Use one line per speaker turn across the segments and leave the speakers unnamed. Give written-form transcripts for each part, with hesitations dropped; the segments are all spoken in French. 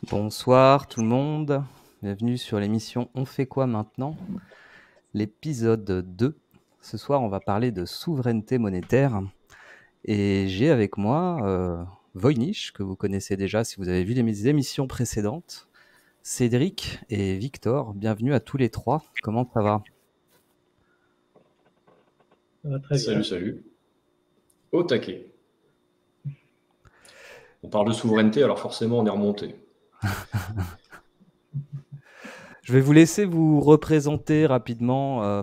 Bonsoir tout le monde, bienvenue sur l'émission On fait quoi maintenant? L'épisode 2. Ce soir, on va parler de souveraineté monétaire et j'ai avec moi Voynich, que vous connaissez déjà si vous avez vu les émissions précédentes, Cédric et Victor. Bienvenue à tous les trois. Comment ça va?
Ça va très
Salut,
bien.
salut. Au taquet. On parle de souveraineté, alors forcément on est remonté.
Je vais vous laisser vous représenter rapidement,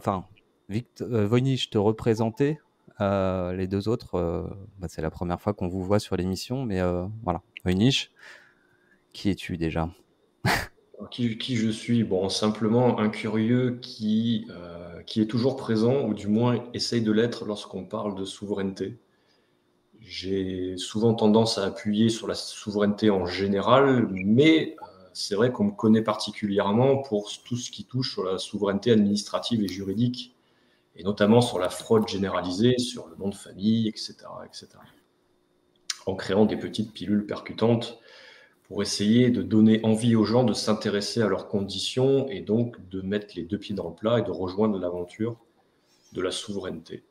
Voynich te représenter. Les deux autres, c'est la première fois qu'on vous voit sur l'émission, mais voilà. Voynich, qui es-tu déjà?
Alors, qui je suis? Bon, simplement un curieux qui est toujours présent, ou du moins essaye de l'être lorsqu'on parle de souveraineté. J'ai souvent tendance à appuyer sur la souveraineté en général, mais c'est vrai qu'on me connaît particulièrement pour tout ce qui touche sur la souveraineté administrative et juridique, et notamment sur la fraude généralisée, sur le nom de famille, etc., etc. En créant des petites pilules percutantes pour essayer de donner envie aux gens de s'intéresser à leurs conditions et donc de mettre les deux pieds dans le plat et de rejoindre l'aventure de la souveraineté,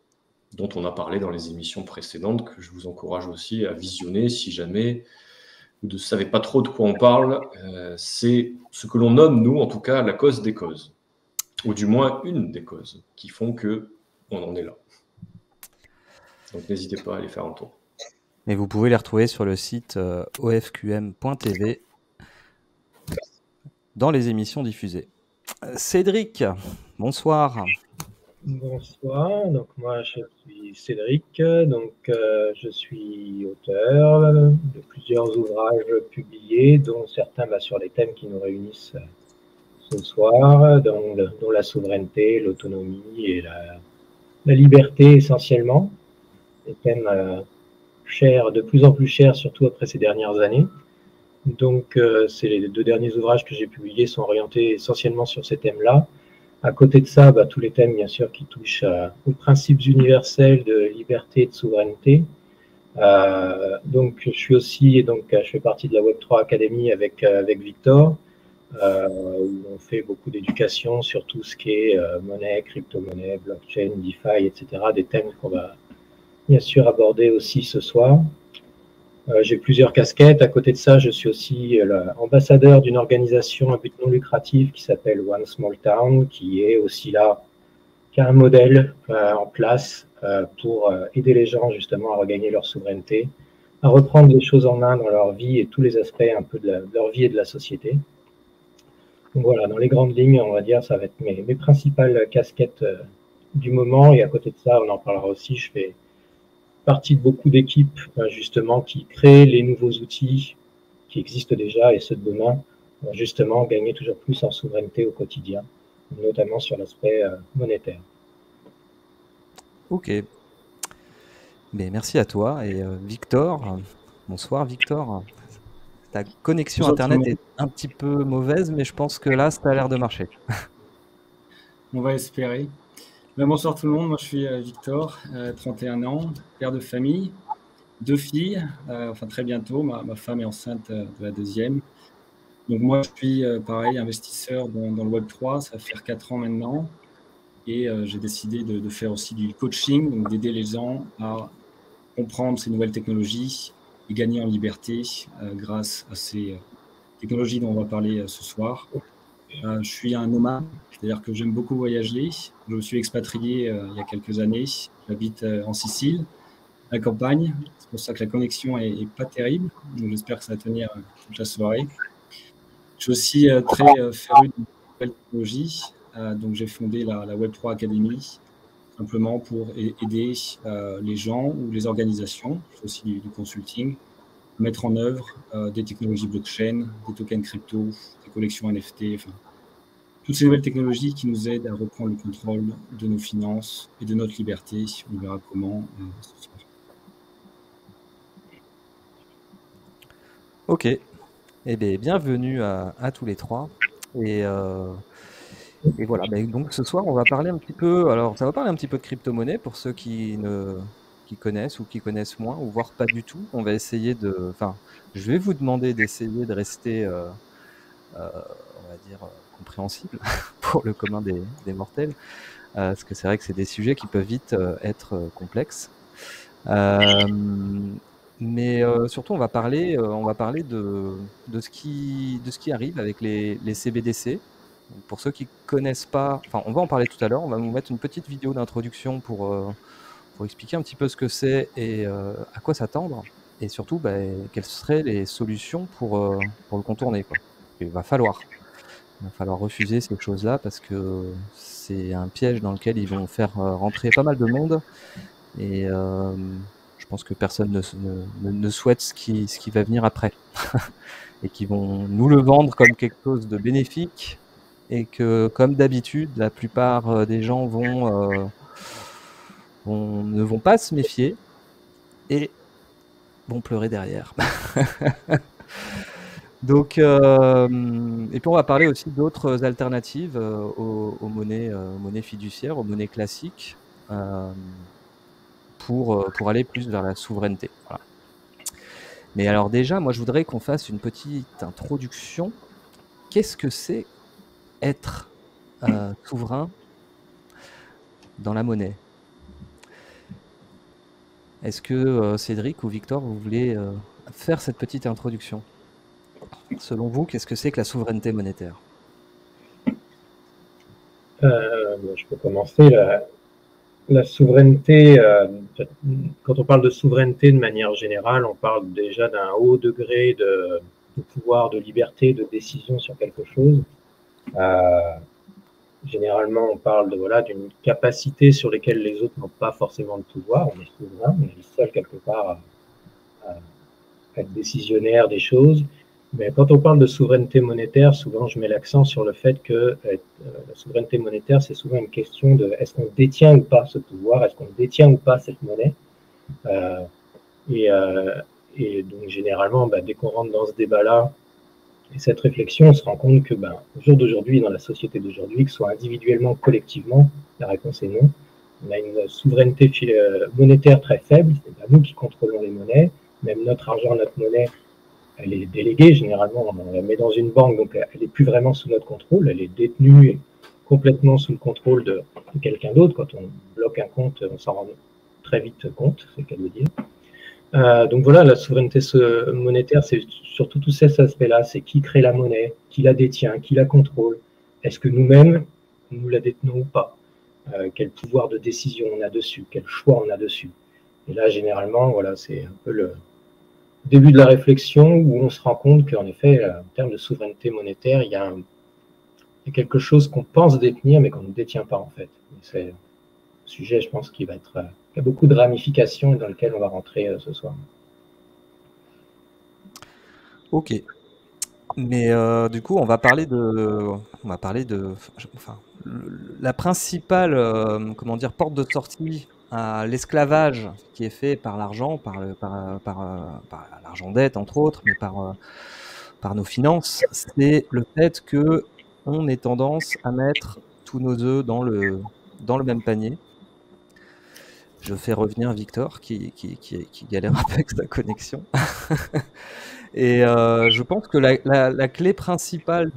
dont on a parlé dans les émissions précédentes, que je vous encourage aussi à visionner si jamais vous ne savez pas trop de quoi on parle. C'est ce que l'on nomme, nous, en tout cas, la cause des causes, ou du moins une des causes qui font qu'on en est là. Donc n'hésitez pas à aller faire un tour.
Et vous pouvez les retrouver sur le site ofqm.tv dans les émissions diffusées. Cédric, bonsoir.
Bonsoir, donc moi je suis Cédric, je suis auteur de plusieurs ouvrages publiés, dont certains sur les thèmes qui nous réunissent ce soir, dont la souveraineté, l'autonomie et la liberté essentiellement, des thèmes chers, de plus en plus chers, surtout après ces dernières années. Donc c'est les deux derniers ouvrages que j'ai publiés sont orientés essentiellement sur ces thèmes-là. À côté de ça, tous les thèmes, bien sûr, qui touchent aux principes universels de liberté et de souveraineté. Donc, je suis aussi, je fais partie de la Web3 Academy avec Victor, où on fait beaucoup d'éducation sur tout ce qui est monnaie, crypto-monnaie, blockchain, DeFi, etc. Des thèmes qu'on va bien sûr aborder aussi ce soir. J'ai plusieurs casquettes. À côté de ça, je suis aussi l'ambassadeur d'une organisation à but non lucratif qui s'appelle One Small Town, qui est aussi là, qui a un modèle en place pour aider les gens justement à regagner leur souveraineté, à reprendre les choses en main dans leur vie et tous les aspects un peu de leur vie et de la société. Donc voilà, dans les grandes lignes, on va dire, ça va être mes principales casquettes du moment. Et à côté de ça, on en parlera aussi, je fais partie de beaucoup d'équipes justement qui créent les nouveaux outils qui existent déjà et ceux de demain pour justement gagner toujours plus en souveraineté au quotidien, notamment sur l'aspect monétaire.
Ok. Mais merci à toi. Et Victor, bonsoir Victor. Ta connexion
Bonsoir tout le
Internet
monde.
est un petit peu mauvaise, mais je pense que là, ça a l'air de marcher.
On va espérer. Bonsoir tout le monde, moi je suis Victor, 31 ans, père de famille, 2 filles, très bientôt, ma femme est enceinte de la deuxième. Donc moi je suis pareil, investisseur dans le Web3, ça va faire 4 ans maintenant, et j'ai décidé de faire aussi du coaching, donc d'aider les gens à comprendre ces nouvelles technologies et gagner en liberté grâce à ces technologies dont on va parler ce soir. Je suis un nomade, c'est-à-dire que j'aime beaucoup voyager. Je me suis expatrié il y a quelques années. J'habite en Sicile, à la campagne. C'est pour ça que la connexion est pas terrible. Donc j'espère que ça va tenir toute la soirée. Je suis aussi très féru de nouvelles technologies. Donc j'ai fondé la Web3 Academy, simplement pour aider les gens ou les organisations, je fais aussi du consulting, à mettre en œuvre des technologies blockchain, des tokens crypto, des collections NFT, toutes ces nouvelles technologies qui nous aident à reprendre le contrôle de nos finances et de notre liberté. On verra comment ce soir.
Ok. Eh bien, bienvenue à tous les trois. Et voilà. Donc ce soir, on va parler un petit peu. Alors, ça va parler un petit peu de crypto-monnaie pour ceux qui ne qui connaissent ou qui connaissent moins, ou voire pas du tout. On va essayer de... Enfin, je vais vous demander d'essayer de rester, on va dire, compréhensible pour le commun des mortels, parce que c'est vrai que c'est des sujets qui peuvent vite être complexes. Mais surtout, on va parler de ce qui arrive avec les CBDC. Donc, pour ceux qui connaissent pas, enfin, on va en parler tout à l'heure. On va vous mettre une petite vidéo d'introduction pour expliquer un petit peu ce que c'est et à quoi s'attendre, et surtout quelles seraient les solutions pour le contourner, quoi. Il va falloir refuser ces choses-là parce que c'est un piège dans lequel ils vont faire rentrer pas mal de monde, et je pense que personne ne souhaite ce qui va venir après et qui vont nous le vendre comme quelque chose de bénéfique, et que, comme d'habitude, la plupart des gens ne vont pas se méfier et vont pleurer derrière. Donc, et puis on va parler aussi d'autres alternatives aux monnaies fiduciaires, aux monnaies classiques, pour aller plus vers la souveraineté. Voilà. Mais alors déjà, moi je voudrais qu'on fasse une petite introduction. Qu'est-ce que c'est être souverain dans la monnaie? Est-ce que Cédric ou Victor, vous voulez faire cette petite introduction? Selon vous, qu'est-ce que c'est que la souveraineté monétaire?
Je peux commencer. La souveraineté, quand on parle de souveraineté de manière générale, on parle déjà d'un haut degré de pouvoir, de liberté, de décision sur quelque chose. Généralement, on parle d'une capacité sur laquelle les autres n'ont pas forcément de pouvoir. On est souverain, on est seul quelque part à être décisionnaire des choses. Mais quand on parle de souveraineté monétaire, souvent je mets l'accent sur le fait que la souveraineté monétaire, c'est souvent une question de est-ce qu'on détient ou pas ce pouvoir, est-ce qu'on détient ou pas cette monnaie. Et donc généralement, dès qu'on rentre dans ce débat-là et cette réflexion, on se rend compte que au jour d'aujourd'hui, dans la société d'aujourd'hui, que ce soit individuellement, collectivement, la réponse est non. On a une souveraineté monétaire très faible, c'est pas nous qui contrôlons les monnaies, même notre argent, notre monnaie, elle est déléguée, généralement on la met dans une banque, donc elle n'est plus vraiment sous notre contrôle, elle est détenue complètement sous le contrôle de quelqu'un d'autre. Quand on bloque un compte, on s'en rend très vite compte, c'est le cas de le dire. Donc voilà, la souveraineté monétaire, c'est surtout tous ces aspects-là, c'est qui crée la monnaie, qui la détient, qui la contrôle, est-ce que nous-mêmes, nous la détenons ou pas, quel pouvoir de décision on a dessus, quel choix on a dessus. Et là, généralement, voilà, c'est un peu le début de la réflexion où on se rend compte qu'en effet, en termes de souveraineté monétaire, il y a quelque chose qu'on pense détenir, mais qu'on ne détient pas en fait. C'est un sujet, je pense, qui a beaucoup de ramifications et dans lequel on va rentrer ce soir.
Ok. Mais du coup, on va parler de la principale, porte de sortie à l'esclavage qui est fait par l'argent, par l'argent dette entre autres, mais par nos finances, c'est le fait que on ait tendance à mettre tous nos œufs dans le même panier. Je fais revenir Victor qui galère un peu avec sa connexion. Et je pense que la clé principale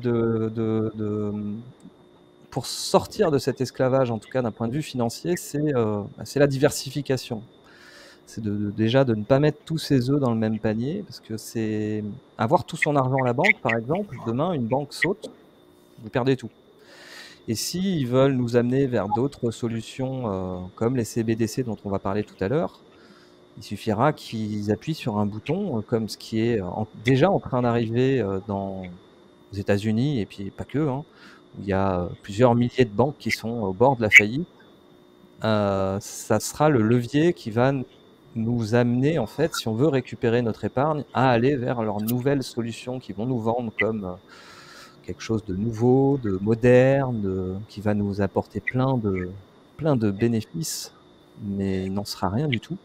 pour sortir de cet esclavage, en tout cas d'un point de vue financier, c'est la diversification. C'est déjà de ne pas mettre tous ses œufs dans le même panier, parce que c'est avoir tout son argent à la banque, par exemple, demain une banque saute, vous perdez tout. Et s'ils veulent nous amener vers d'autres solutions comme les CBDC dont on va parler tout à l'heure, il suffira qu'ils appuient sur un bouton, comme ce qui est déjà en train d'arriver aux États-Unis, et puis pas que, où il y a plusieurs milliers de banques qui sont au bord de la faillite. Ça sera le levier qui va nous amener, en fait, si on veut récupérer notre épargne, à aller vers leurs nouvelles solutions qui vont nous vendre comme quelque chose de nouveau, de moderne, qui va nous apporter plein de bénéfices, mais il n'en sera rien du tout.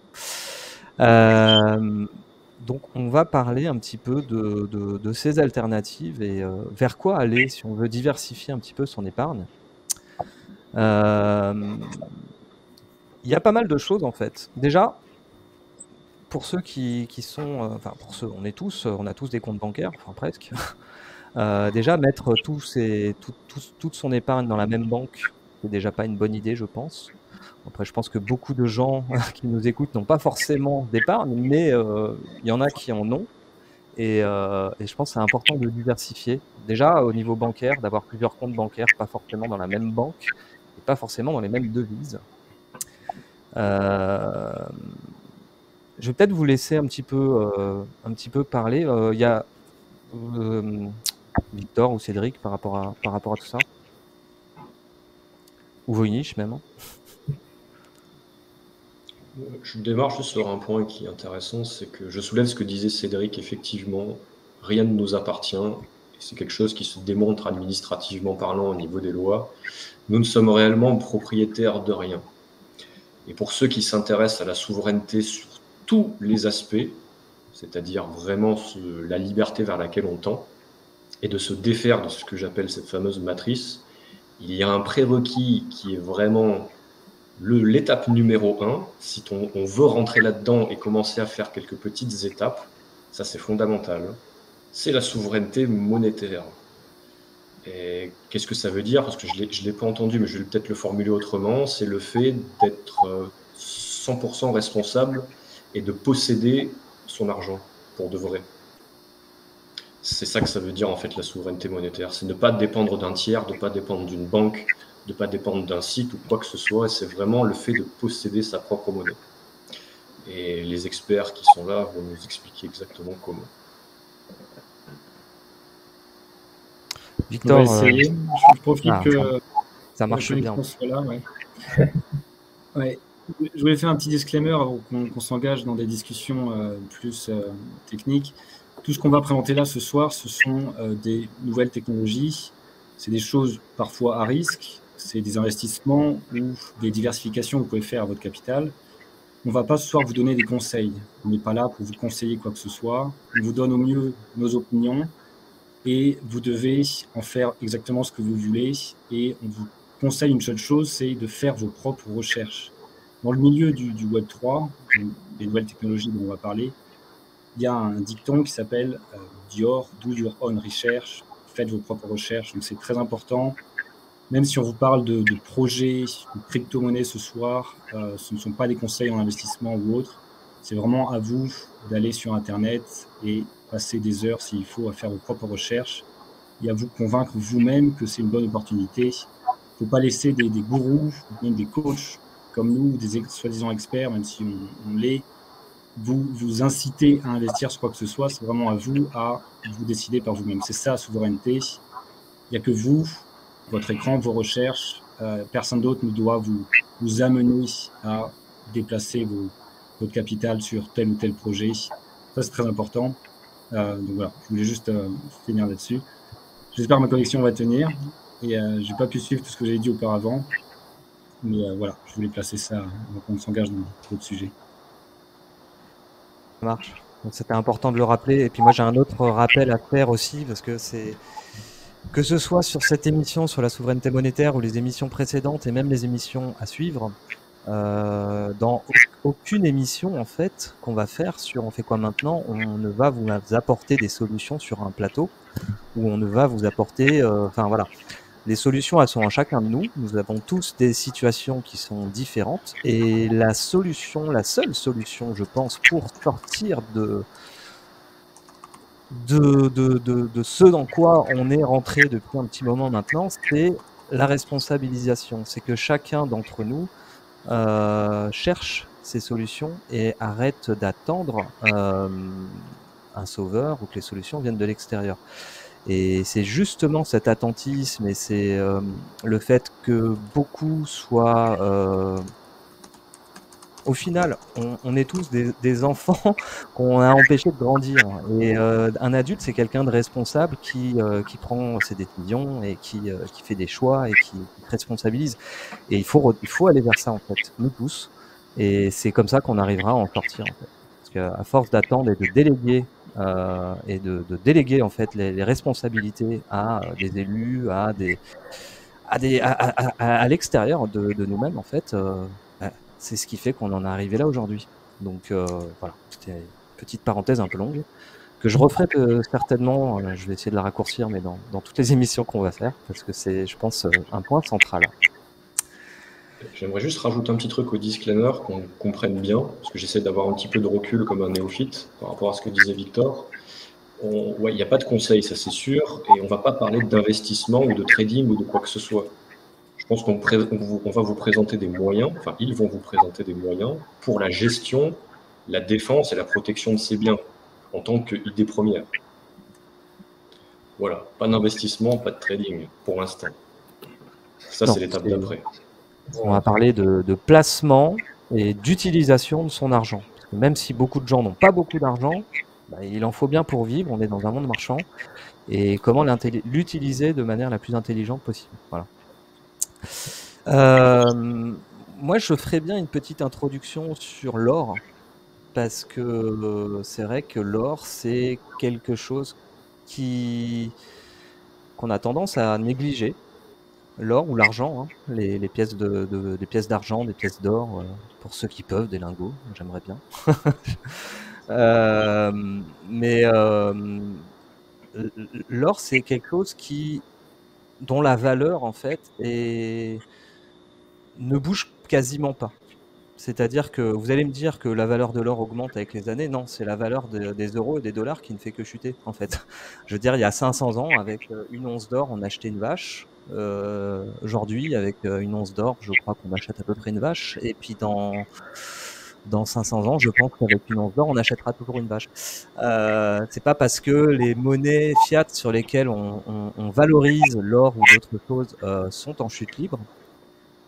Donc on va parler un petit peu de ces alternatives et vers quoi aller si on veut diversifier un petit peu son épargne. Il y a pas mal de choses en fait. Déjà, pour ceux qui sont, enfin pour ceux, on a tous des comptes bancaires, enfin presque. Déjà mettre toute son épargne dans la même banque, c'est déjà pas une bonne idée, je pense. Après, je pense que beaucoup de gens qui nous écoutent n'ont pas forcément d'épargne, mais il y en a qui en ont. Et je pense que c'est important de diversifier. Déjà, au niveau bancaire, d'avoir plusieurs comptes bancaires, pas forcément dans la même banque et pas forcément dans les mêmes devises. Je vais peut-être vous laisser un petit peu parler. Il y a Victor ou Cédric par rapport à tout ça. Ou Voynich même.
Je démarre juste sur un point qui est intéressant, c'est que je soulève ce que disait Cédric, effectivement, rien ne nous appartient, et c'est quelque chose qui se démontre administrativement parlant au niveau des lois. Nous ne sommes réellement propriétaires de rien. Et pour ceux qui s'intéressent à la souveraineté sur tous les aspects, c'est-à-dire vraiment la liberté vers laquelle on tend, et de se défaire de ce que j'appelle cette fameuse matrice, il y a un prérequis qui est vraiment l'étape numéro 1, si on veut rentrer là-dedans et commencer à faire quelques petites étapes, ça c'est fondamental, c'est la souveraineté monétaire. Et qu'est-ce que ça veut dire? Parce que je ne l'ai pas entendu, mais je vais peut-être le formuler autrement, c'est le fait d'être 100% responsable et de posséder son argent pour de vrai. C'est ça que ça veut dire en fait la souveraineté monétaire, c'est ne pas dépendre d'un tiers, de ne pas dépendre d'une banque, de ne pas dépendre d'un site ou quoi que ce soit, c'est vraiment le fait de posséder sa propre monnaie. Et les experts qui sont là vont nous expliquer exactement comment.
Victor, on va essayer. Je profite que
ça marche bien.
Soit là, ouais. Je voulais faire un petit disclaimer avant qu'on s'engage dans des discussions plus techniques. Tout ce qu'on va présenter là ce soir, ce sont des nouvelles technologies. C'est des choses parfois à risque. C'est des investissements ou des diversifications que vous pouvez faire à votre capital. On ne va pas ce soir vous donner des conseils. On n'est pas là pour vous conseiller quoi que ce soit. On vous donne au mieux nos opinions et vous devez en faire exactement ce que vous voulez. Et on vous conseille une seule chose, c'est de faire vos propres recherches. Dans le milieu du Web3, des nouvelles technologies dont on va parler, il y a un dicton qui s'appelle Dior, do your own research, faites vos propres recherches. Donc c'est très important. Même si on vous parle de projets, de crypto-monnaies ce soir, ce ne sont pas des conseils en investissement ou autre. C'est vraiment à vous d'aller sur Internet et passer des heures, s'il faut, à faire vos propres recherches et à vous convaincre vous-même que c'est une bonne opportunité. Il ne faut pas laisser des gourous, même des coachs comme nous, des soi-disant experts, même si on l'est, vous inciter à investir sur quoi que ce soit. C'est vraiment à vous décider par vous-même. C'est ça la souveraineté. Il n'y a que vous, votre écran, vos recherches. Personne d'autre ne doit vous amener à déplacer votre capital sur tel ou tel projet. Ça, c'est très important. Donc voilà, je voulais juste finir là-dessus. J'espère que ma connexion va tenir. Et je n'ai pas pu suivre tout ce que j'ai dit auparavant. Mais voilà, je voulais placer ça avant qu'on s'engage dans d'autres sujets.
Ça marche. Donc c'était important de le rappeler. Et puis moi, j'ai un autre rappel à faire aussi, parce que c'est... Que ce soit sur cette émission sur la souveraineté monétaire ou les émissions précédentes et même les émissions à suivre, dans aucune émission en fait qu'on va faire sur On fait quoi maintenant, on ne va vous apporter des solutions sur un plateau ou on ne va vous apporter, enfin voilà, les solutions elles sont en chacun de nous. Nous avons tous des situations qui sont différentes et la seule solution, je pense, pour sortir de ce dans quoi on est rentré depuis un petit moment maintenant, c'est la responsabilisation. C'est que chacun d'entre nous cherche ses solutions et arrête d'attendre un sauveur ou que les solutions viennent de l'extérieur. Et c'est justement cet attentisme et c'est le fait que beaucoup soient... au final, on est tous des enfants qu'on a empêchés de grandir. Et un adulte, c'est quelqu'un de responsable qui prend ses décisions et qui fait des choix et qui responsabilise. Et il faut aller vers ça, en fait, nous tous. Et c'est comme ça qu'on arrivera à en sortir, en fait. Parce qu'à force d'attendre et de déléguer, en fait, les responsabilités à des élus, à l'extérieur de nous-mêmes, en fait, c'est ce qui fait qu'on en est arrivé là aujourd'hui. Donc voilà, c'était une petite parenthèse un peu longue, que je referai certainement, je vais essayer de la raccourcir, mais dans toutes les émissions qu'on va faire, parce que c'est, je pense, un point central.
J'aimerais juste rajouter un petit truc au disclaimer, qu'on comprenne bien, parce que j'essaie d'avoir un petit peu de recul comme un néophyte par rapport à ce que disait Victor. Ouais, il n'y a pas de conseil, ça c'est sûr, et on ne va pas parler d'investissement ou de trading ou de quoi que ce soit. Je pense qu'on va vous présenter des moyens, enfin ils vont vous présenter des moyens pour la gestion, la défense et la protection de ces biens en tant qu'idée première. Voilà, pas d'investissement, pas de trading pour l'instant. Ça, c'est l'étape d'après.
On va parler de placement et d'utilisation de son argent. Parce que même si beaucoup de gens n'ont pas beaucoup d'argent, bah, il en faut bien pour vivre, on est dans un monde marchand, et comment l'utiliser de manière la plus intelligente possible. Voilà. Moi, je ferais bien une petite introduction sur l'or, parce que c'est vrai que l'or, c'est quelque chose qu'on a tendance à négliger. L'or ou l'argent, hein, les pièces des pièces d'argent, des pièces d'or, pour ceux qui peuvent, des lingots, j'aimerais bien. Mais l'or, c'est quelque chose dont la valeur, en fait, ne bouge quasiment pas. C'est-à-dire que vous allez me dire que la valeur de l'or augmente avec les années. Non, c'est la valeur des euros et des dollars qui ne fait que chuter, en fait. Je veux dire, il y a 500 ans, avec une once d'or, on achetait une vache. Aujourd'hui, avec une once d'or, je crois qu'on achète à peu près une vache. Et puis dans 500 ans, je pense qu'avec une once d'or, on achètera toujours une vache. C'est pas parce que les monnaies fiat sur lesquelles on valorise l'or ou d'autres choses sont en chute libre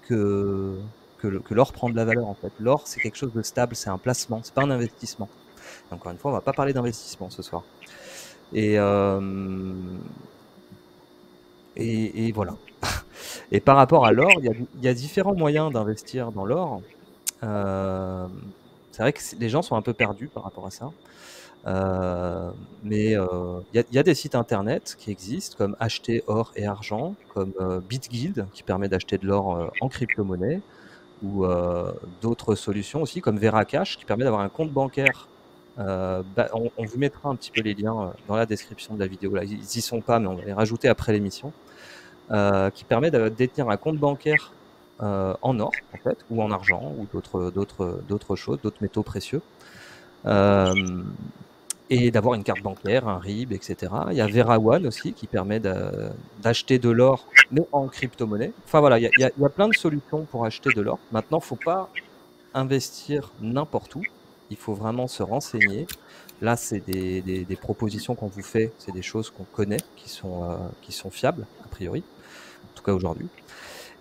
que l'or prend de la valeur, en fait. L'or, c'est quelque chose de stable, c'est un placement, c'est pas un investissement. Et encore une fois, on va pas parler d'investissement ce soir. Et voilà. Et par rapport à l'or, il y a différents moyens d'investir dans l'or. C'est vrai que les gens sont un peu perdus par rapport à ça. Mais il y a des sites internet qui existent comme Acheter or et argent, comme BitGuild qui permet d'acheter de l'or en crypto-monnaie, ou d'autres solutions aussi comme Veracash qui permet d'avoir un compte bancaire. On vous mettra un petit peu les liens dans la description de la vidéo. Là, ils y sont pas, mais on va les rajouter après l'émission. Qui permet de détenir un compte bancaire en or, en fait, ou en argent, ou d'autres choses, d'autres métaux précieux. Et d'avoir une carte bancaire, un RIB, etc. Il y a VeraOne aussi qui permet d'acheter de l'or, mais en crypto-monnaie. Enfin voilà, il y a plein de solutions pour acheter de l'or. Maintenant, il ne faut pas investir n'importe où. Il faut vraiment se renseigner. Là, c'est des propositions qu'on vous fait, c'est des choses qu'on connaît, qui sont fiables, a priori, en tout cas aujourd'hui.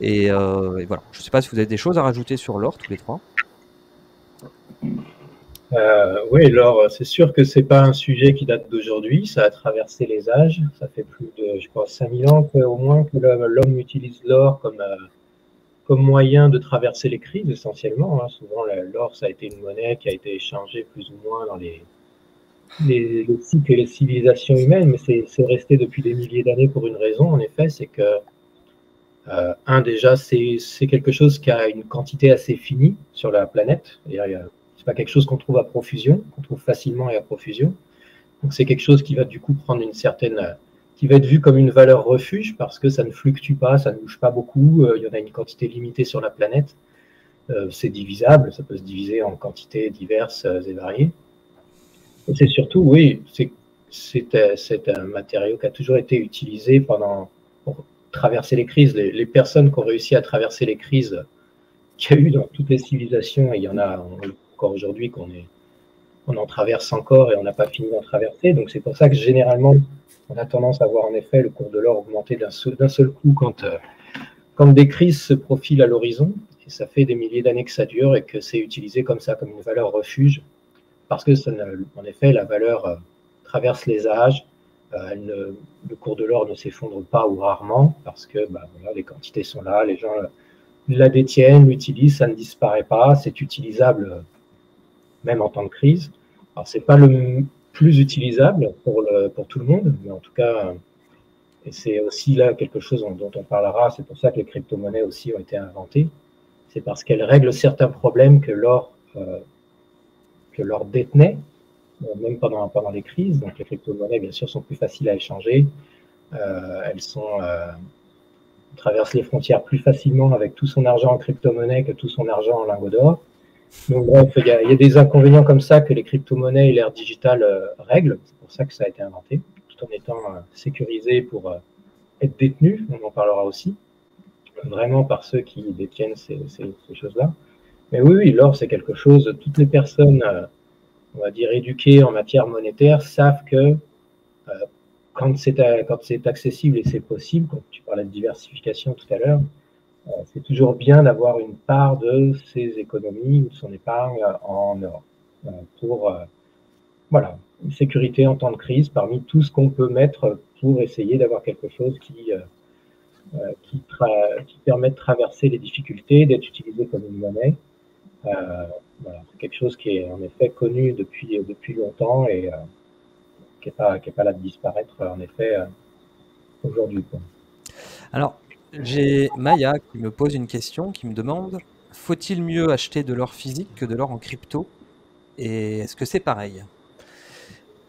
Et voilà. Je ne sais pas si vous avez des choses à rajouter sur l'or, tous les trois.
Oui, l'or, c'est sûr que c'est pas un sujet qui date d'aujourd'hui, ça a traversé les âges, ça fait plus de, je pense, 5000 ans au moins que l'homme utilise l'or comme moyen de traverser les crises essentiellement. Hein. Souvent, l'or, ça a été une monnaie qui a été échangée plus ou moins dans les cycles et les civilisations humaines, mais c'est resté depuis des milliers d'années pour une raison, en effet, c'est que, déjà, c'est quelque chose qui a une quantité assez finie sur la planète. C'est pas quelque chose qu'on trouve à profusion, qu'on trouve facilement et à profusion. Donc c'est quelque chose qui va du coup prendre qui va être vu comme une valeur refuge parce que ça ne fluctue pas, ça ne bouge pas beaucoup. Il y en a une quantité limitée sur la planète. C'est divisable, ça peut se diviser en quantités diverses et variées. Et c'est surtout, oui, c'est un matériau qui a toujours été utilisé pour traverser les crises. Les personnes qui ont réussi à traverser les crises qu'il y a eu dans toutes les civilisations, et il y en a encore aujourd'hui on en traverse encore et on n'a pas fini d'en traverser. Donc c'est pour ça que généralement, on a tendance à voir en effet le cours de l'or augmenter d'un seul coup quand des crises se profilent à l'horizon. Et ça fait des milliers d'années que ça dure et que c'est utilisé comme ça, comme une valeur refuge, parce que en effet, la valeur traverse les âges. Le cours de l'or ne s'effondre pas ou rarement parce que voilà, les quantités sont là, les gens la détiennent, l'utilisent, ça ne disparaît pas, c'est utilisable même en temps de crise. Alors, ce n'est pas le plus utilisable pour tout le monde, mais en tout cas, et c'est aussi là quelque chose dont on parlera, c'est pour ça que les crypto-monnaies aussi ont été inventées, c'est parce qu'elles règlent certains problèmes que l'or que l'or détenait, même pendant les crises. Donc les crypto-monnaies, bien sûr, sont plus faciles à échanger. Elles traversent les frontières plus facilement avec tout son argent en crypto-monnaie que tout son argent en lingots d'or. Donc bref, il y a des inconvénients comme ça que les crypto-monnaies et l'ère digitale règlent. C'est pour ça que ça a été inventé, tout en étant sécurisé pour être détenu. On en parlera aussi, vraiment par ceux qui détiennent ces choses-là. Mais oui, l'or, c'est quelque chose, toutes les personnes, on va dire, éduquées en matière monétaire savent que quand c'est accessible et c'est possible, quand tu parlais de diversification tout à l'heure, c'est toujours bien d'avoir une part de ses économies ou de son épargne en or pour voilà, une sécurité en temps de crise parmi tout ce qu'on peut mettre pour essayer d'avoir quelque chose qui permet de traverser les difficultés, d'être utilisé comme une monnaie. Voilà, c'est quelque chose qui est en effet connu depuis longtemps et qui n'est pas là de disparaître en effet aujourd'hui.
Alors, j'ai Maya qui me pose une question, qui me demande: faut-il mieux acheter de l'or physique que de l'or en crypto? Et est-ce que c'est pareil?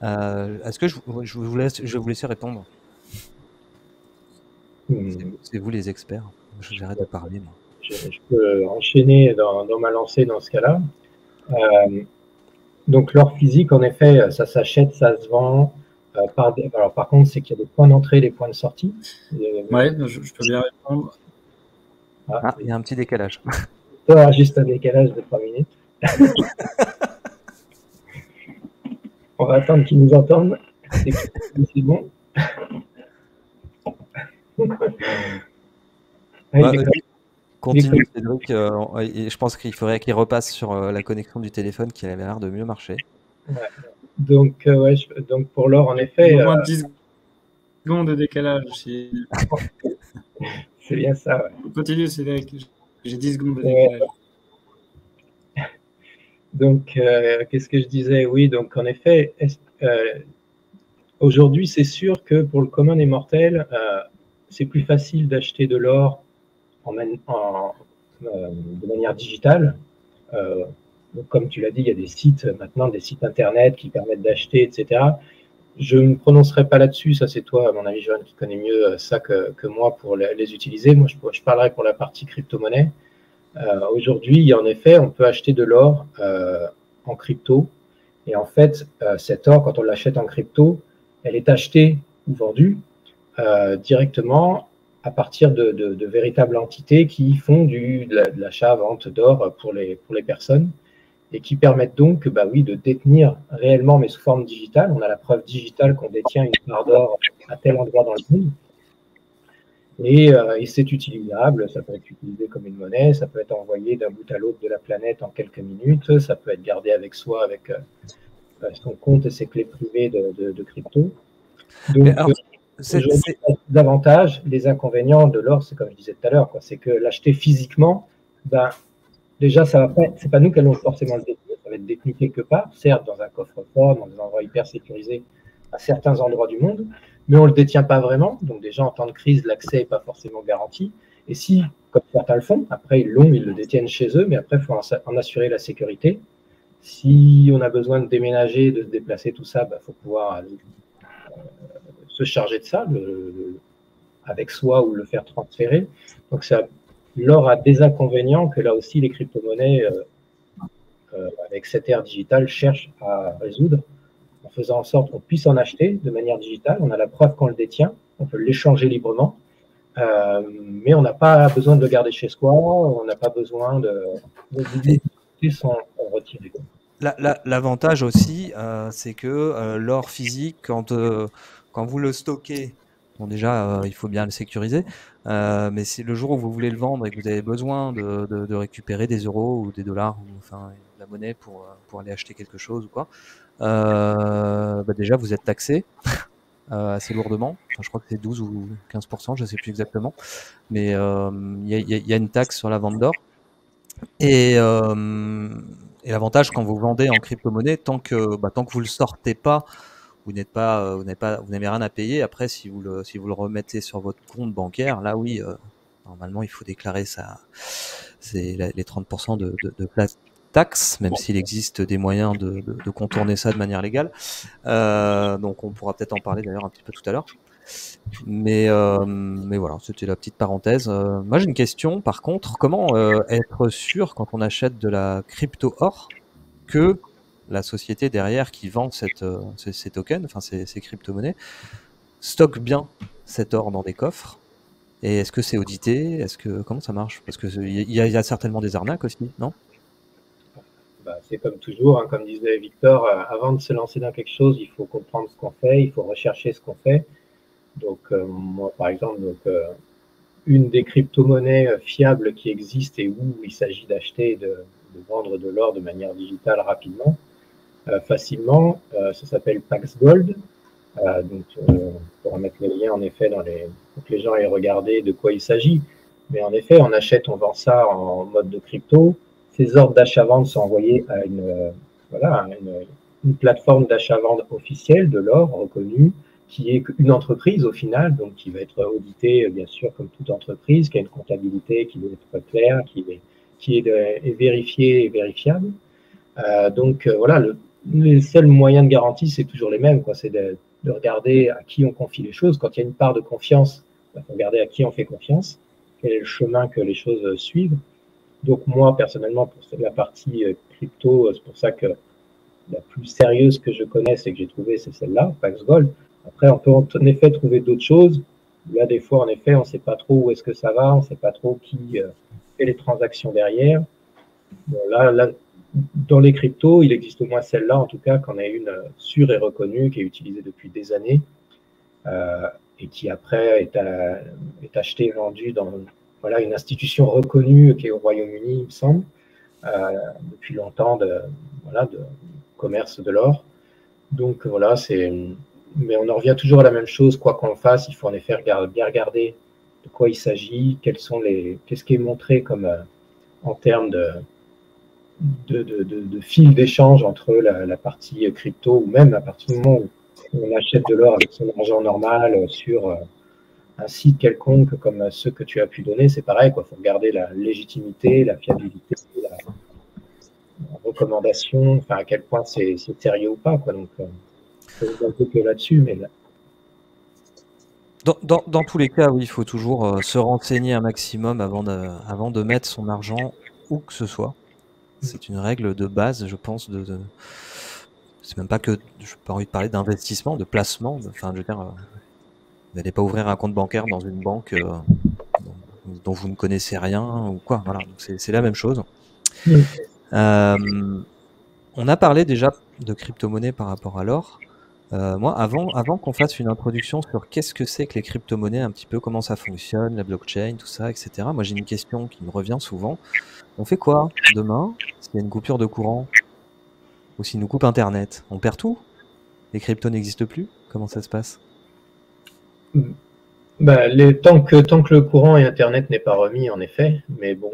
Est-ce que je vous laisse répondre? C'est vous les experts. J'arrête de parler, moi.
Je peux enchaîner dans ma lancée dans ce cas-là. Donc l'or physique, en effet, ça s'achète, ça se vend. Alors par contre, c'est qu'il y a des points d'entrée et des points de sortie.
Ouais, je peux bien répondre.
Il y a un petit décalage.
Il y aura juste un décalage de 3 minutes. On va attendre qu'ils nous entendent. C'est bon.
Continue, Cédric. Je pense qu'il faudrait qu'il repasse sur la connexion du téléphone qui avait l'air de mieux marcher.
Ouais. Donc pour l'or, en effet.
Au moins 10 secondes de décalage.
C'est bien ça. Ouais.
Continue, Cédric. J'ai 10 secondes de décalage.
Donc, qu'est-ce que je disais? Oui, donc en effet, aujourd'hui, c'est sûr que pour le commun des mortels, c'est plus facile d'acheter de l'or de manière digitale. Donc, comme tu l'as dit, il y a des sites maintenant, des sites internet qui permettent d'acheter, etc. Je ne me prononcerai pas là-dessus, ça c'est toi, à mon avis, Johan, qui connais mieux ça que moi pour les utiliser. Moi, je parlerai pour la partie crypto-monnaie. Aujourd'hui, en effet, on peut acheter de l'or en crypto. Et en fait, cet or, quand on l'achète en crypto, elle est achetée ou vendue directement à partir de véritables entités qui font de l'achat-vente d'or pour les personnes et qui permettent donc de détenir réellement, mais sous forme digitale. On a la preuve digitale qu'on détient une part d'or à tel endroit dans le monde. Et c'est utilisable, ça peut être utilisé comme une monnaie, ça peut être envoyé d'un bout à l'autre de la planète en quelques minutes, ça peut être gardé avec soi, avec son compte et ses clés privées de crypto. Donc, les avantages, les inconvénients de l'or, c'est comme je disais tout à l'heure, c'est que l'acheter physiquement, déjà, c'est pas nous qui allons forcément le détenir, ça va être détenu quelque part, certes dans un coffre-fort, dans des endroits hyper sécurisés à certains endroits du monde, mais on ne le détient pas vraiment. Donc déjà, en temps de crise, l'accès n'est pas forcément garanti. Et si, comme certains le font, après ils le détiennent chez eux, mais après, il faut en assurer la sécurité. Si on a besoin de déménager, de se déplacer, tout ça, faut pouvoir se charger de ça, avec soi ou le faire transférer. Donc l'or a des inconvénients que là aussi les crypto-monnaies, avec cette ère digitale, cherchent à résoudre, en faisant en sorte qu'on puisse en acheter de manière digitale. On a la preuve qu'on le détient, on peut l'échanger librement, mais on n'a pas besoin de le garder chez soi, on n'a pas besoin de s'en retirer.
L'avantage aussi, c'est que l'or physique, quand vous le stockez, bon déjà, il faut bien le sécuriser, mais si le jour où vous voulez le vendre et que vous avez besoin de récupérer des euros ou des dollars, ou enfin de la monnaie pour aller acheter quelque chose ou quoi, déjà vous êtes taxé assez lourdement. Enfin, je crois que c'est 12 ou 15%, je ne sais plus exactement, mais il y a une taxe sur la vente d'or. Et l'avantage quand vous vendez en crypto-monnaie, tant que vous le sortez pas, vous n'avez rien à payer. Après, si vous le remettez sur votre compte bancaire, là oui, normalement il faut déclarer ça, c'est les 30% de taxe, même s'il existe des moyens de contourner ça de manière légale. Donc on pourra peut-être en parler d'ailleurs un petit peu tout à l'heure. Mais voilà, c'était la petite parenthèse. Moi j'ai une question par contre, comment être sûr quand on achète de la crypto or que la société derrière qui vend ces tokens, enfin ces crypto-monnaies, stocke bien cet or dans des coffres? Et est-ce que c'est audité? Comment ça marche? Parce que il y a certainement des arnaques aussi, non?
C'est comme toujours, hein, comme disait Victor, avant de se lancer dans quelque chose, il faut comprendre ce qu'on fait, il faut rechercher ce qu'on fait. Donc, moi, par exemple, une des crypto-monnaies fiables qui existent et où il s'agit d'acheter et de vendre de l'or de manière digitale rapidement, facilement, ça s'appelle Pax Gold. Donc, on pourra mettre les liens en effet pour que les gens aient regardé de quoi il s'agit. Mais en effet, on achète, on vend ça en mode de crypto. Ces ordres d'achat-vente sont envoyés à une plateforme d'achat-vente officielle de l'or reconnue, qui est une entreprise au final, donc qui va être auditée bien sûr comme toute entreprise, qui a une comptabilité qui doit être claire, qui est vérifiée et vérifiable. Donc voilà, les seuls moyens de garantie, c'est toujours les mêmes, quoi. C'est de regarder à qui on confie les choses. Quand il y a une part de confiance, il faut regarder à qui on fait confiance, quel est le chemin que les choses suivent. Donc moi, personnellement, pour la partie crypto, c'est pour ça que la plus sérieuse que je connaisse et que j'ai trouvée, c'est celle-là, Pax Gold. Après, on peut en effet trouver d'autres choses. Là, des fois, en effet, on ne sait pas trop où est-ce que ça va, on ne sait pas trop qui fait les transactions derrière. Bon, là, dans les cryptos, il existe au moins celle-là, en tout cas, qu'on a une sûre et reconnue, qui est utilisée depuis des années, et qui après est achetée et vendue dans une institution reconnue qui est au Royaume-Uni, il me semble, depuis longtemps de commerce de l'or. Donc voilà, mais on en revient toujours à la même chose, quoi qu'on fasse, il faut en effet bien regarder de quoi il s'agit, qu'est-ce qui est montré comme en termes de fil d'échange entre la partie crypto ou même à partir du moment où on achète de l'or avec son argent normal sur un site quelconque comme ceux que tu as pu donner, c'est pareil, quoi. Il faut regarder la légitimité, la fiabilité, la recommandation, enfin à quel point c'est sérieux ou pas, quoi. Donc, je vais un peu que là-dessus, mais là.
Dans tous les cas, oui, il faut toujours se renseigner un maximum avant de mettre son argent où que ce soit. C'est une règle de base, je pense, c'est même pas que, je n'ai pas envie de parler d'investissement, de placement, enfin, je veux dire, vous n'allez pas ouvrir un compte bancaire dans une banque dont vous ne connaissez rien ou quoi, voilà, c'est la même chose. On a parlé déjà de crypto-monnaie par rapport à l'or. Moi, avant qu'on fasse une introduction sur qu'est-ce que c'est que les crypto-monnaies, un petit peu comment ça fonctionne, la blockchain, tout ça, etc. Moi, j'ai une question qui me revient souvent. On fait quoi demain s'il y a une coupure de courant ou s'il nous coupe Internet? On perd tout? Les cryptos n'existent plus? Comment ça se passe?
Tant que le courant et Internet n'est pas remis, en effet, mais bon,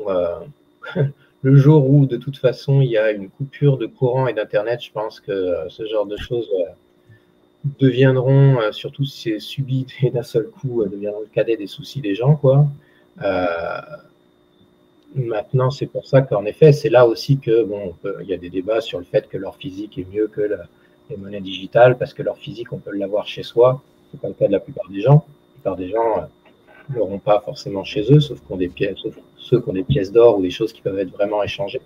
le jour où de toute façon il y a une coupure de courant et d'Internet, je pense que ce genre de choses deviendront, surtout si c'est subi d'un seul coup, deviendront le cadet des soucis des gens, quoi. Maintenant, c'est pour ça qu'en effet, c'est là aussi que il y a des débats sur le fait que l'or physique est mieux que les monnaies digitales, parce que l'or physique, on peut l'avoir chez soi. C'est pas le cas de la plupart des gens. La plupart des gens ne l'auront pas forcément chez eux, sauf ceux qui ont des pièces d'or ou des choses qui peuvent être vraiment échangées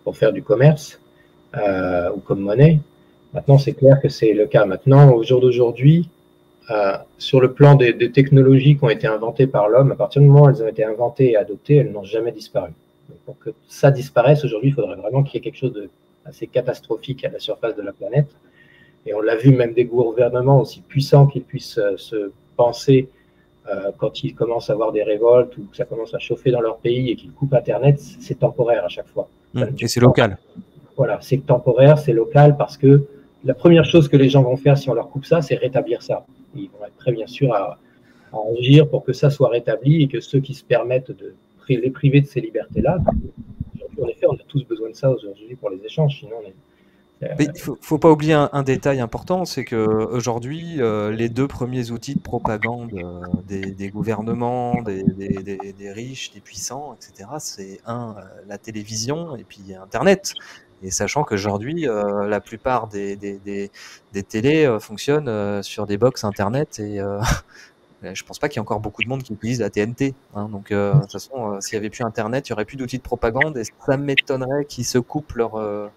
pour faire du commerce ou comme monnaie. Maintenant, c'est clair que c'est le cas. Maintenant, au jour d'aujourd'hui, sur le plan des technologies qui ont été inventées par l'homme, à partir du moment où elles ont été inventées et adoptées, elles n'ont jamais disparu. Donc, pour que ça disparaisse, aujourd'hui, il faudrait vraiment qu'il y ait quelque chose d'assez catastrophique à la surface de la planète. Et on l'a vu, même des gouvernements aussi puissants qu'ils puissent se penser quand ils commencent à avoir des révoltes ou que ça commence à chauffer dans leur pays et qu'ils coupent Internet, c'est temporaire à chaque fois.
Et c'est local.
Voilà, c'est temporaire, c'est local, parce que la première chose que les gens vont faire si on leur coupe ça, c'est rétablir ça. Ils vont être très bien sûr à agir pour que ça soit rétabli et que ceux qui se permettent de les priver de ces libertés-là, en effet, on a tous besoin de ça aujourd'hui pour les échanges, sinon
Mais il faut pas oublier un détail important, c'est qu'aujourd'hui, les 2 premiers outils de propagande, des gouvernements, des riches, des puissants, et cetera, c'est la télévision et puis internet. Et sachant qu'aujourd'hui, la plupart des télés, fonctionnent, sur des box internet et je pense pas qu'il y ait encore beaucoup de monde qui utilise la TNT, hein. Donc de toute façon, s'il y avait plus internet, il y aurait plus d'outils de propagande et ça m'étonnerait qu'ils se coupent leur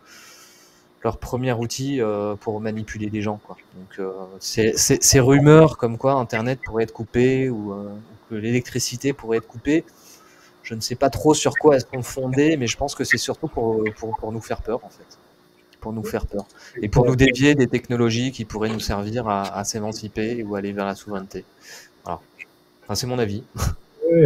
premier outil pour manipuler les gens, quoi. Donc ces rumeurs comme quoi Internet pourrait être coupé ou que l'électricité pourrait être coupée, je ne sais pas trop sur quoi elles sont fondées, mais je pense que c'est surtout pour nous faire peur, en fait. Pour nous faire peur. Et pour nous dévier des technologies qui pourraient nous servir à s'émanciper ou aller vers la souveraineté. Voilà. Enfin, c'est mon avis.
Oui,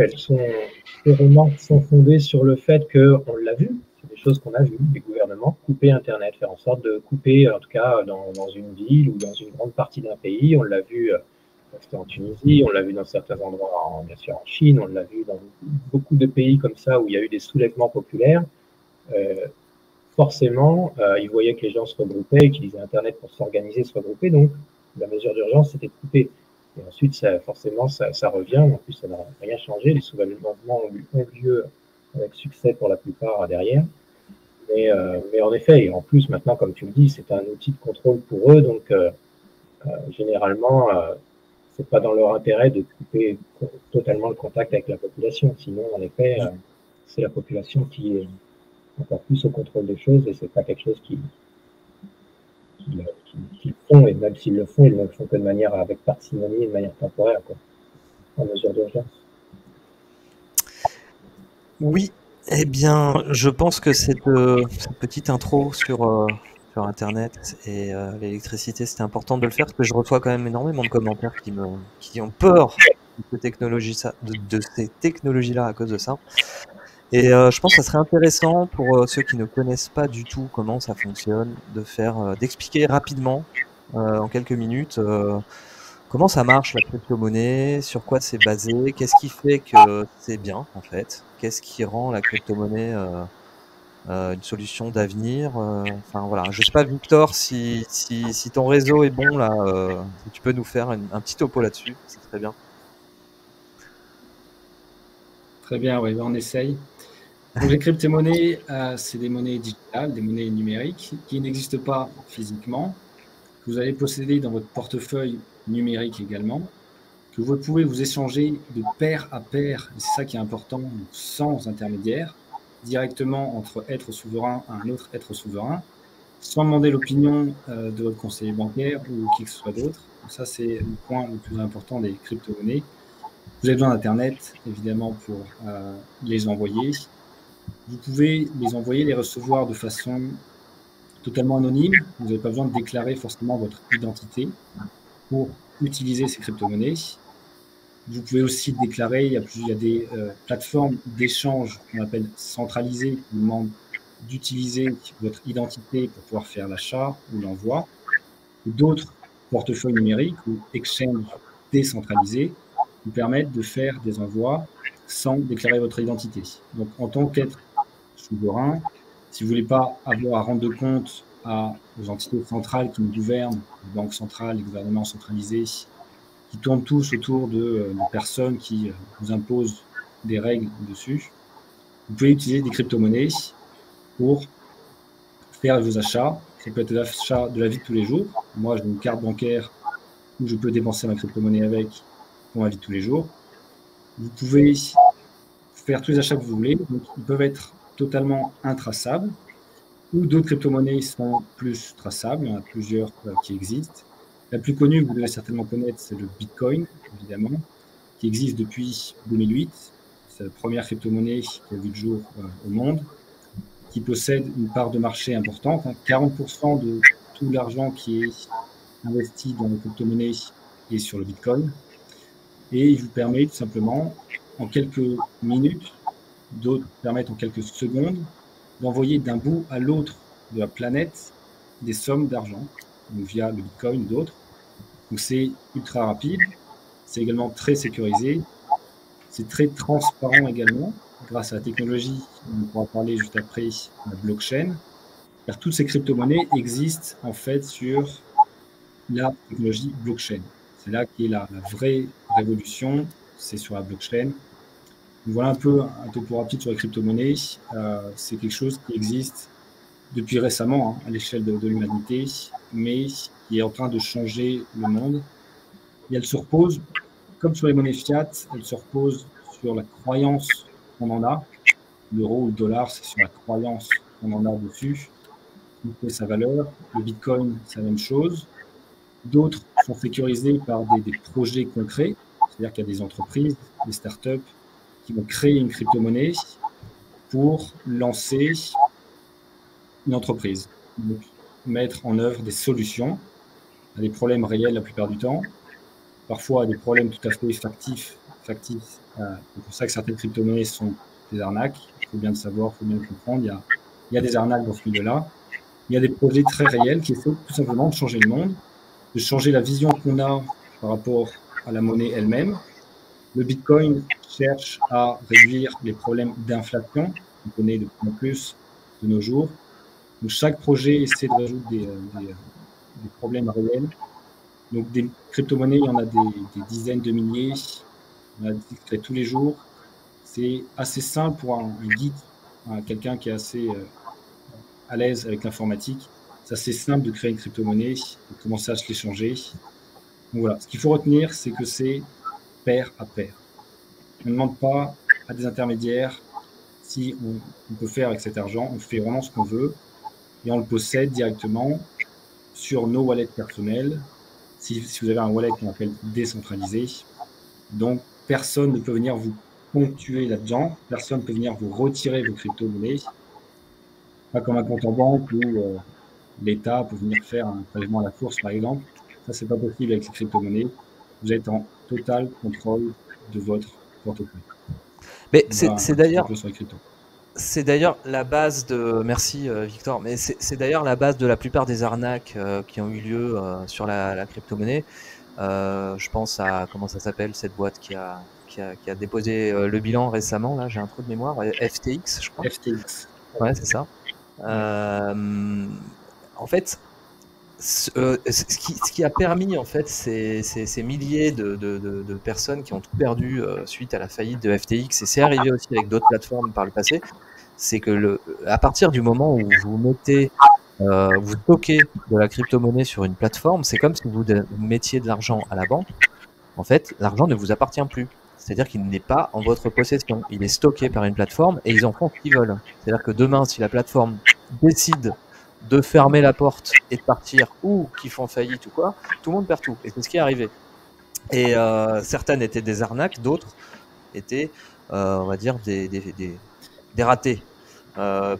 ces remarques sont fondées sur le fait qu'on l'a vu, c'est des choses qu'on a vues, les gouvernements couper Internet, faire en sorte de couper, en tout cas dans une ville ou dans une grande partie d'un pays. On l'a vu, c'était en Tunisie, on l'a vu dans certains endroits, bien sûr en Chine, on l'a vu dans beaucoup de pays comme ça où il y a eu des soulèvements populaires. Forcément, ils voyaient que les gens se regroupaient, utilisaient Internet pour s'organiser, se regrouper, donc la mesure d'urgence, c'était de couper. Et ensuite, forcément, ça revient. En plus, ça n'a rien changé. Les soulèvements ont eu lieu avec succès pour la plupart derrière. Mais en effet, et en plus, maintenant, comme tu le dis, c'est un outil de contrôle pour eux. Donc, généralement, c'est pas dans leur intérêt de couper totalement le contact avec la population. Sinon, en effet, c'est la population qui est encore plus au contrôle des choses et c'est pas quelque chose qu'ils font, et même s'ils le font, ils ne le font que de manière avec parcimonie, de manière temporaire, quoi, en mesure d'urgence.
Oui, eh bien, je pense que cette petite intro sur Internet et l'électricité, c'était important de le faire parce que je reçois quand même énormément de commentaires qui ont peur de ces technologies-là à cause de ça. Et je pense que ça serait intéressant pour ceux qui ne connaissent pas du tout comment ça fonctionne, d'expliquer rapidement, en quelques minutes, comment ça marche la crypto-monnaie, sur quoi c'est basé, qu'est-ce qui fait que c'est bien en fait, qu'est-ce qui rend la crypto-monnaie une solution d'avenir. Enfin voilà, je sais pas Victor si ton réseau est bon là, si tu peux nous faire un petit topo là-dessus, c'est très bien.
Très bien, oui, on essaye. Donc, les crypto-monnaies, c'est des monnaies digitales, des monnaies numériques qui n'existent pas physiquement, que vous allez posséder dans votre portefeuille numérique également, que vous pouvez vous échanger de pair à pair, et c'est ça qui est important, sans intermédiaire, directement entre être souverain et un autre être souverain, sans demander l'opinion de votre conseiller bancaire ou qui que ce soit d'autre. Donc ça, c'est le point le plus important des crypto-monnaies. Vous avez besoin d'Internet, évidemment, pour les envoyer. Vous pouvez les envoyer, les recevoir de façon totalement anonyme. Vous n'avez pas besoin de déclarer forcément votre identité pour utiliser ces crypto-monnaies. Vous pouvez aussi déclarer, il y a des plateformes d'échange qu'on appelle centralisées qui vous demandent d'utiliser votre identité pour pouvoir faire l'achat ou l'envoi. D'autres portefeuilles numériques ou exchanges décentralisés vous permettent de faire des envois sans déclarer votre identité. Donc, en tant qu'être souverain, si vous ne voulez pas avoir à rendre de compte aux entités centrales qui nous gouvernent, les banques centrales, les gouvernements centralisés, qui tournent tous autour de personnes qui vous imposent des règles dessus, vous pouvez utiliser des crypto-monnaies pour faire vos achats. Ça peut être l'achat de la vie de tous les jours. Moi, j'ai une carte bancaire où je peux dépenser ma crypto-monnaie avec pour ma vie de tous les jours. Vous pouvez faire tous les achats que vous voulez. Donc, ils peuvent être totalement intraçables, ou d'autres crypto-monnaies sont plus traçables. Il y en a plusieurs qui existent. La plus connue, que vous devez certainement connaître, c'est le Bitcoin, évidemment, qui existe depuis 2008. C'est la première crypto-monnaie qui a vu le jour au monde, qui possède une part de marché importante. 40% de tout l'argent qui est investi dans les crypto-monnaies est sur le Bitcoin. Et il vous permet tout simplement, en quelques minutes, d'autres permettent en quelques secondes, d'envoyer d'un bout à l'autre de la planète des sommes d'argent, via le Bitcoin ou d'autres. Donc c'est ultra rapide, c'est également très sécurisé, c'est très transparent également, grâce à la technologie, on pourra parler juste après, la blockchain. car toutes ces crypto-monnaies existent en fait sur la technologie blockchain. C'est là qu'est la vraie révolution, c'est sur la blockchain. Donc voilà un peu un topo rapide sur les crypto-monnaies. C'est quelque chose qui existe depuis récemment à l'échelle de l'humanité, mais qui est en train de changer le monde. Et elle se repose, comme sur les monnaies fiat, elle se repose sur la croyance qu'on en a. L'euro ou le dollar, c'est sur la croyance qu'on en a dessus, qui fait sa valeur. Le Bitcoin, c'est la même chose. D'autres sont sécurisés par des projets concrets, c'est-à-dire qu'il y a des entreprises, des startups qui vont créer une crypto-monnaie pour lancer une entreprise. Donc, mettre en œuvre des solutions à des problèmes réels la plupart du temps, parfois à des problèmes tout à fait factifs. C'est pour ça que certaines crypto-monnaies sont des arnaques. Il faut bien le savoir, il faut bien le comprendre. Il y a des arnaques dans ce milieu-là. Il y a des projets très réels qui essaient tout simplement de changer le monde, de changer la vision qu'on a par rapport à la monnaie elle-même. Le Bitcoin cherche à réduire les problèmes d'inflation qu'on connaît de plus en plus de nos jours. Donc, chaque projet essaie de résoudre des problèmes réels. Donc, des crypto-monnaies, il y en a des dizaines de milliers. On a des qui se créent tous les jours. C'est assez simple pour un geek, quelqu'un qui est assez à l'aise avec l'informatique. C'est assez simple de créer une crypto-monnaie, de commencer à se l'échanger. Donc voilà, ce qu'il faut retenir, c'est que c'est pair à pair. On ne demande pas à des intermédiaires si on peut faire avec cet argent. On fait vraiment ce qu'on veut et on le possède directement sur nos wallets personnels. Si vous avez un wallet qu'on appelle décentralisé, donc personne ne peut venir vous ponctuer là-dedans, personne ne peut venir vous retirer vos crypto-monnaies. Pas comme un compte en banque où l'État peut venir faire un prélèvement à la source, par exemple. Ça, c'est pas possible avec les crypto-monnaies. Vous êtes en total contrôle de votre portefeuille.
Mais c'est d'ailleurs la base de... Merci Victor, mais c'est d'ailleurs la base de la plupart des arnaques qui ont eu lieu sur la crypto-monnaie. Je pense à, comment ça s'appelle, cette boîte qui a déposé le bilan récemment, là j'ai un trou de mémoire, FTX je crois.
FTX.
Ouais, c'est ça. En fait, ce qui a permis en fait ces milliers de personnes qui ont tout perdu suite à la faillite de FTX, et c'est arrivé aussi avec d'autres plateformes par le passé, c'est que à partir du moment où vous mettez vous stockez de la crypto-monnaie sur une plateforme, c'est comme si vous mettiez de l'argent à la banque. En fait, l'argent ne vous appartient plus. C'est-à-dire qu'il n'est pas en votre possession. Il est stocké par une plateforme et ils en font ce qu'ils veulent. C'est-à-dire que demain, si la plateforme décide de fermer la porte et de partir, ou qu'ils font faillite ou quoi, tout le monde perd tout. Et c'est ce qui est arrivé. Et certaines étaient des arnaques, d'autres étaient, on va dire, des ratés.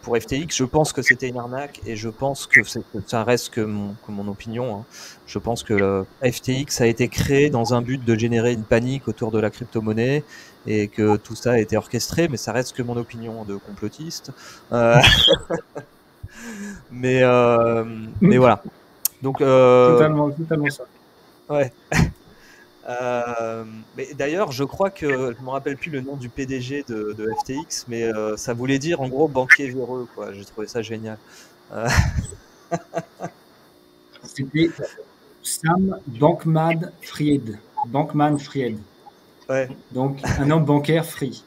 Pour FTX, je pense que c'était une arnaque et je pense que ça reste que mon opinion. Hein. Je pense que FTX a été créé dans un but de générer une panique autour de la crypto-monnaie et que tout ça a été orchestré, mais ça reste que mon opinion de complotiste. Mais voilà. Donc
totalement ça.
Ouais. Mais d'ailleurs, je crois que je me rappelle plus le nom du PDG de FTX, mais ça voulait dire en gros banquier véreux, quoi. J'ai trouvé ça génial.
C'était Sam Bankman-Fried. Bankman-Fried.
Ouais.
Donc un homme bancaire free.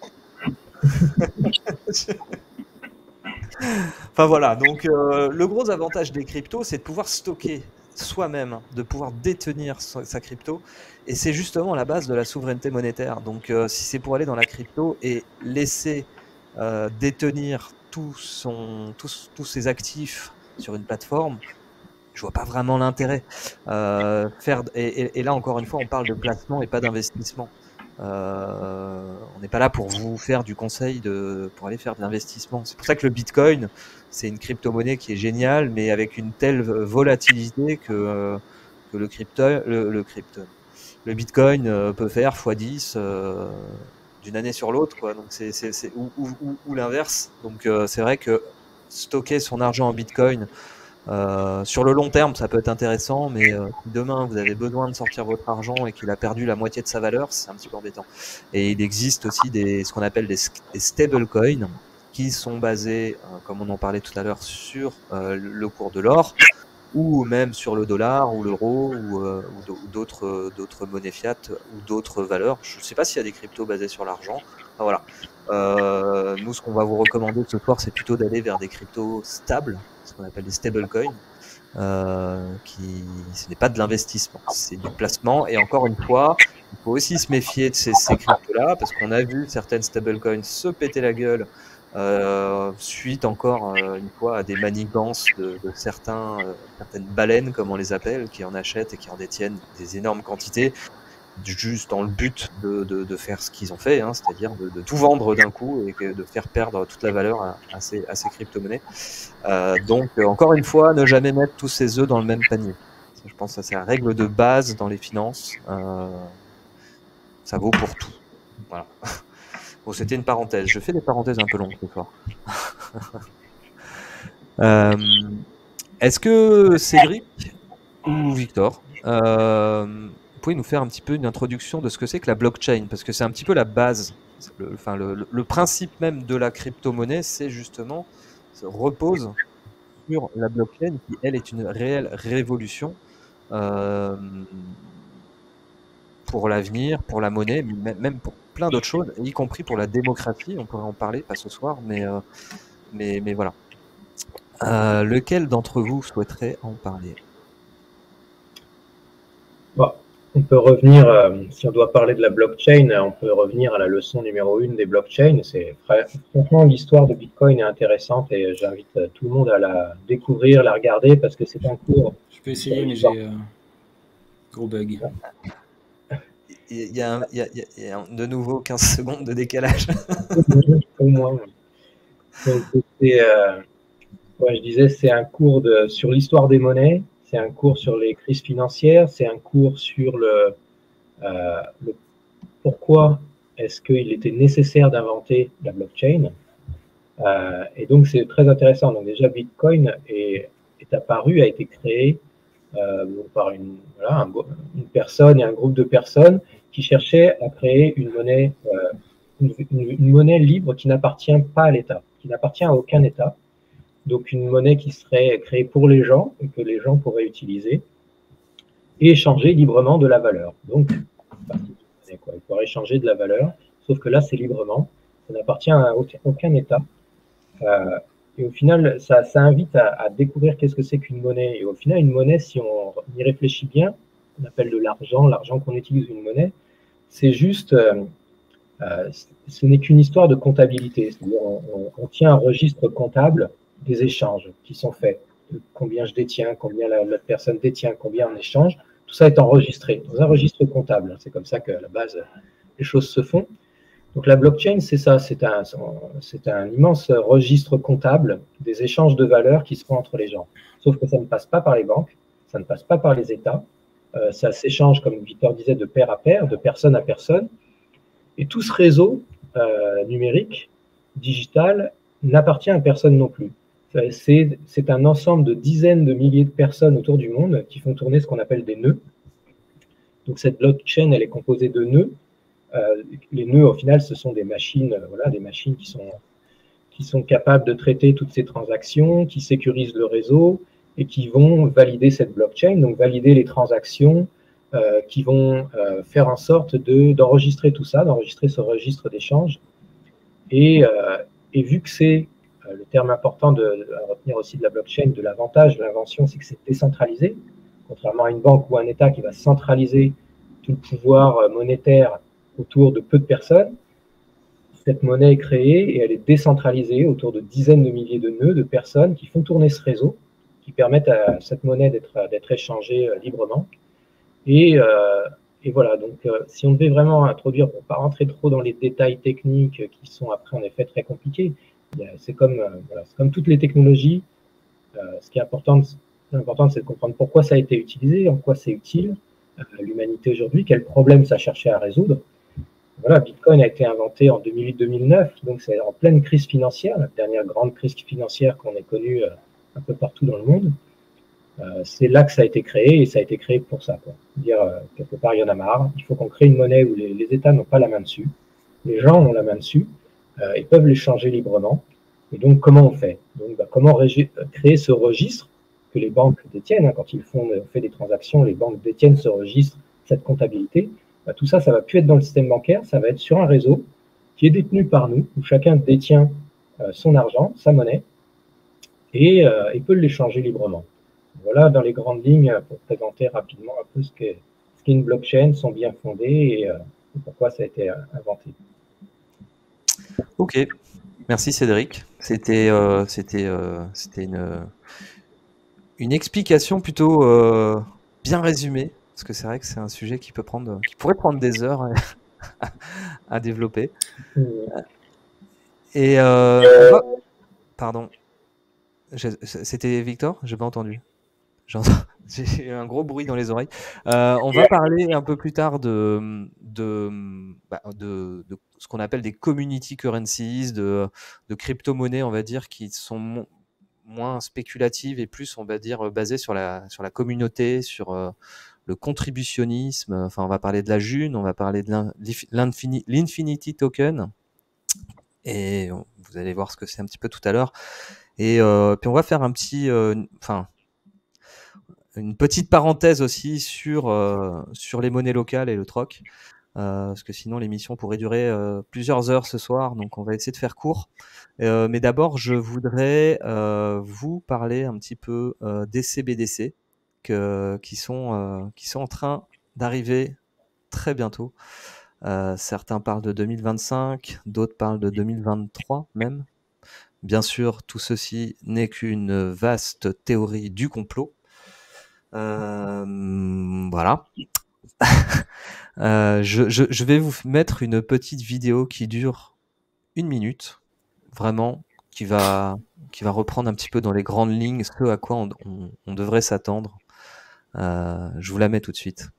Enfin voilà. Donc le gros avantage des cryptos, c'est de pouvoir stocker soi-même, de pouvoir détenir sa crypto, et c'est justement la base de la souveraineté monétaire. Donc si c'est pour aller dans la crypto et laisser détenir tous ses actifs sur une plateforme, je vois pas vraiment l'intérêt. Et là encore une fois, on parle de placement et pas d'investissement. On n'est pas là pour vous faire du conseil pour aller faire de l'investissement. C'est pour ça que le Bitcoin, c'est une crypto-monnaie qui est géniale, mais avec une telle volatilité que le Bitcoin peut faire x10 d'une année sur l'autre, quoi. Donc ou l'inverse. Donc c'est vrai que stocker son argent en Bitcoin sur le long terme, ça peut être intéressant, mais si demain vous avez besoin de sortir votre argent et qu'il a perdu la moitié de sa valeur, c'est un petit peu embêtant. Et il existe aussi ce qu'on appelle des stablecoins, qui sont basées, comme on en parlait tout à l'heure, sur le cours de l'or, ou même sur le dollar ou l'euro ou d'autres monnaies fiat ou d'autres valeurs. Je ne sais pas s'il y a des cryptos basés sur l'argent. Enfin, voilà. Nous, ce qu'on va vous recommander ce soir, c'est plutôt d'aller vers des cryptos stables, ce qu'on appelle des stablecoins. Ce n'est pas de l'investissement, c'est du placement. Et encore une fois, il faut aussi se méfier de ces cryptos-là, parce qu'on a vu certaines stablecoins se péter la gueule suite encore une fois à des manigances de certaines baleines, comme on les appelle, qui en achètent et qui en détiennent des énormes quantités, juste dans le but de faire ce qu'ils ont fait, hein, c'est-à-dire de tout vendre d'un coup et de faire perdre toute la valeur à ces crypto-monnaies. Donc, encore une fois, ne jamais mettre tous ses œufs dans le même panier. Je pense que c'est la règle de base dans les finances. Ça vaut pour tout. Voilà. Bon, c'était une parenthèse. Je fais des parenthèses un peu longues ce soir. Est-ce que Cédric ou Victor, vous pouvez nous faire un petit peu une introduction de ce que c'est que la blockchain? Parce que c'est un petit peu la base. Le principe même de la crypto-monnaie, c'est justement, repose sur la blockchain qui, elle, est une réelle révolution pour l'avenir, pour la monnaie, même pour plein d'autres choses, y compris pour la démocratie. On pourrait en parler, pas ce soir, mais voilà. Lequel d'entre vous souhaiterait en parler?
Bon, on peut revenir, si on doit parler de la blockchain, on peut revenir à la leçon numéro 1 des blockchains. Franchement, l'histoire de Bitcoin est intéressante et j'invite tout le monde à la découvrir, la regarder, parce que c'est un cours.
Je peux essayer, mais j'ai gros bug.
Il y a de nouveau 15 secondes de décalage.
Au moins. Donc, je disais, c'est un cours sur l'histoire des monnaies, c'est un cours sur les crises financières, c'est un cours sur le pourquoi est-ce qu'il était nécessaire d'inventer la blockchain. Et donc, c'est très intéressant. Donc, déjà, Bitcoin est apparu, a été créé par une personne et un groupe de personnes qui cherchaient à créer une monnaie, une monnaie libre qui n'appartient pas à l'État, qui n'appartient à aucun État. Donc, une monnaie qui serait créée pour les gens et que les gens pourraient utiliser et échanger librement de la valeur. Donc, ils pourraient échanger de la valeur, sauf que là, c'est librement. Ça n'appartient à aucun État. Et au final, ça invite à découvrir qu'est-ce que c'est qu'une monnaie. Et au final, une monnaie, si on y réfléchit bien, on appelle de l'argent qu'on utilise une monnaie, c'est juste, ce n'est qu'une histoire de comptabilité. C'est-à-dire, on tient un registre comptable des échanges qui sont faits, de combien je détiens, combien l'autre personne détient, combien on échange. Tout ça est enregistré dans un registre comptable. C'est comme ça qu'à la base, les choses se font. Donc la blockchain, c'est ça, c'est un immense registre comptable des échanges de valeurs qui se font entre les gens. Sauf que ça ne passe pas par les banques, ça ne passe pas par les États, ça s'échange, comme Victor disait, de pair à pair, de personne à personne. Et tout ce réseau numérique, digital, n'appartient à personne non plus. C'est un ensemble de dizaines de milliers de personnes autour du monde qui font tourner ce qu'on appelle des nœuds. Donc cette blockchain, elle est composée de nœuds. Les nœuds, au final, ce sont des machines, des machines qui sont capables de traiter toutes ces transactions, qui sécurisent le réseau et qui vont valider cette blockchain, donc valider les transactions, qui vont faire en sorte d'enregistrer tout ça, d'enregistrer ce registre d'échange. Et vu que c'est le terme important à retenir aussi de la blockchain, de l'avantage de l'invention, c'est que c'est décentralisé, contrairement à une banque ou un État qui va centraliser tout le pouvoir monétaire autour de peu de personnes. Cette monnaie est créée et elle est décentralisée autour de dizaines de milliers de nœuds de personnes qui font tourner ce réseau, qui permettent à cette monnaie d'être échangée librement. Et voilà, donc si on devait vraiment introduire, pour ne pas rentrer trop dans les détails techniques qui sont après en effet très compliqués, c'est comme toutes les technologies, ce qui est important, c'est de comprendre pourquoi ça a été utilisé, en quoi c'est utile à l'humanité aujourd'hui, quel problème ça cherchait à résoudre. Voilà, Bitcoin a été inventé en 2008-2009, donc c'est en pleine crise financière, la dernière grande crise financière qu'on ait connue un peu partout dans le monde. C'est là que ça a été créé, et ça a été créé pour ça. Dire, quelque part, il y en a marre, il faut qu'on crée une monnaie où les États n'ont pas la main dessus, les gens ont la main dessus, ils peuvent l'échanger librement, Et donc, comment on fait? Donc, comment créer ce registre que les banques détiennent, hein, quand on fait des transactions, les banques détiennent ce registre, cette comptabilité. Tout ça, ça ne va plus être dans le système bancaire, ça va être sur un réseau qui est détenu par nous, où chacun détient son argent, sa monnaie, et peut l'échanger librement. Voilà, dans les grandes lignes, pour présenter rapidement un peu ce qu'est une blockchain, son bien fondé et pourquoi ça a été inventé.
Ok, merci Cédric. C'était une explication plutôt bien résumée, parce que c'est vrai que c'est un sujet qui pourrait prendre des heures à développer. Et pardon, c'était Victor? J'ai pas entendu. J'ai eu un gros bruit dans les oreilles. On va parler un peu plus tard de ce qu'on appelle des community currencies, de crypto-monnaies, on va dire, qui sont moins spéculatives et plus, on va dire, basées sur la communauté, sur le contributionnisme. Enfin, on va parler de la June, on va parler de l'Infinity Token. Et vous allez voir ce que c'est un petit peu tout à l'heure. Et puis on va faire une petite parenthèse aussi sur les monnaies locales et le troc, parce que sinon l'émission pourrait durer plusieurs heures ce soir, donc on va essayer de faire court. Mais d'abord, je voudrais vous parler un petit peu des CBDC qui sont en train d'arriver très bientôt. Certains parlent de 2025, d'autres parlent de 2023 même. Bien sûr, tout ceci n'est qu'une vaste théorie du complot. Voilà. Je vais vous mettre une petite vidéo qui dure 1 minute, vraiment, qui va reprendre un petit peu dans les grandes lignes ce à quoi on devrait s'attendre. Je vous la mets tout de suite.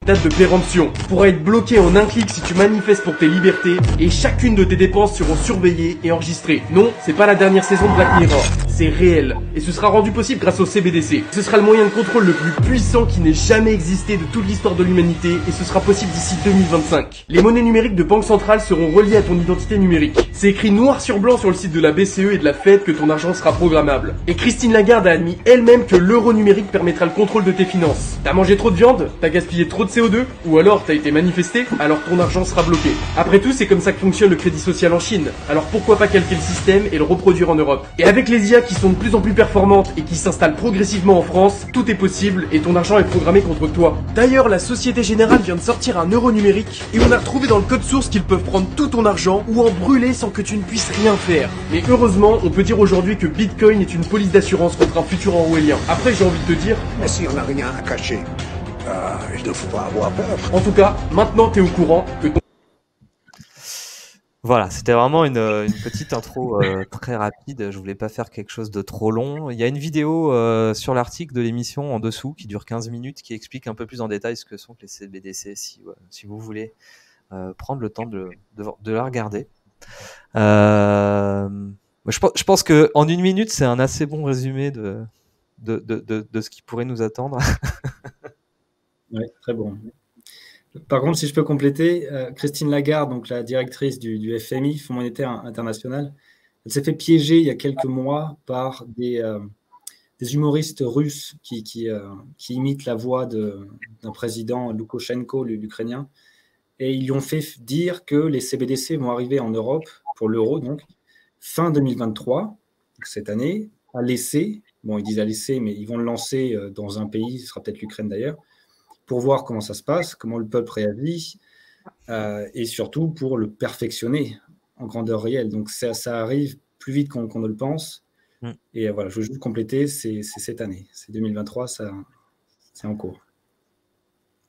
Date de péremption pourra être bloquée en un clic si tu manifestes pour tes libertés et chacune de tes dépenses seront surveillées et enregistrées. Non, c'est pas la dernière saison de Black Mirror, c'est réel et ce sera rendu possible grâce au CBDC. Ce sera le moyen de contrôle le plus puissant qui n'ait jamais existé de toute l'histoire de l'humanité et ce sera possible d'ici 2025. Les monnaies numériques de banque centrale seront reliées à ton identité numérique. C'est écrit noir sur blanc sur le site de la BCE et de la Fed que ton argent sera programmable. Et Christine Lagarde a admis elle-même que l'euro numérique permettra le contrôle de tes finances. T'as mangé trop de viande? T'as gaspillé trop de CO2? Ou alors t'as été manifesté? Alors ton argent sera bloqué. Après tout, c'est comme ça que fonctionne le crédit social en Chine. Alors pourquoi pas calquer le système et le reproduire en Europe? Et avec les IA qui sont de plus en plus performantes et qui s'installent progressivement en France, tout est possible et ton argent est programmé contre toi. D'ailleurs, la Société Générale vient de sortir un euro numérique et on a retrouvé dans le code source qu'ils peuvent prendre tout ton argent ou en brûler sans que tu ne puisses rien faire. Mais heureusement, on peut dire aujourd'hui que Bitcoin est une police d'assurance contre un futur orwellien. Après, j'ai envie de te dire...
Mais si on n'a rien à cacher, il ne faut pas avoir peur.
En tout cas, maintenant t'es au courant que ton...
Voilà, c'était vraiment une petite intro très rapide. Je voulais pas faire quelque chose de trop long. Il y a une vidéo sur l'article de l'émission en dessous qui dure 15 minutes qui explique un peu plus en détail ce que sont les CBDC si vous voulez prendre le temps de la regarder. Je pense que en 1 minute, c'est un assez bon résumé de ce qui pourrait nous attendre.
Oui, très bon. Par contre, si je peux compléter, Christine Lagarde, donc la directrice du FMI, Fonds monétaire international, elle s'est fait piéger il y a quelques mois par des humoristes russes qui imitent la voix d'un président Loukachenko, l'Ukrainien, et ils lui ont fait dire que les CBDC vont arriver en Europe, pour l'euro donc, fin 2023, donc cette année, à l'essai. Bon, ils disent à l'essai, mais ils vont le lancer dans un pays, ce sera peut-être l'Ukraine d'ailleurs, pour voir comment ça se passe, comment le peuple réagit, et surtout pour le perfectionner en grandeur réelle. Donc ça arrive plus vite qu'on ne le pense. Et voilà, je veux juste compléter, c'est cette année. C'est 2023, c'est en cours.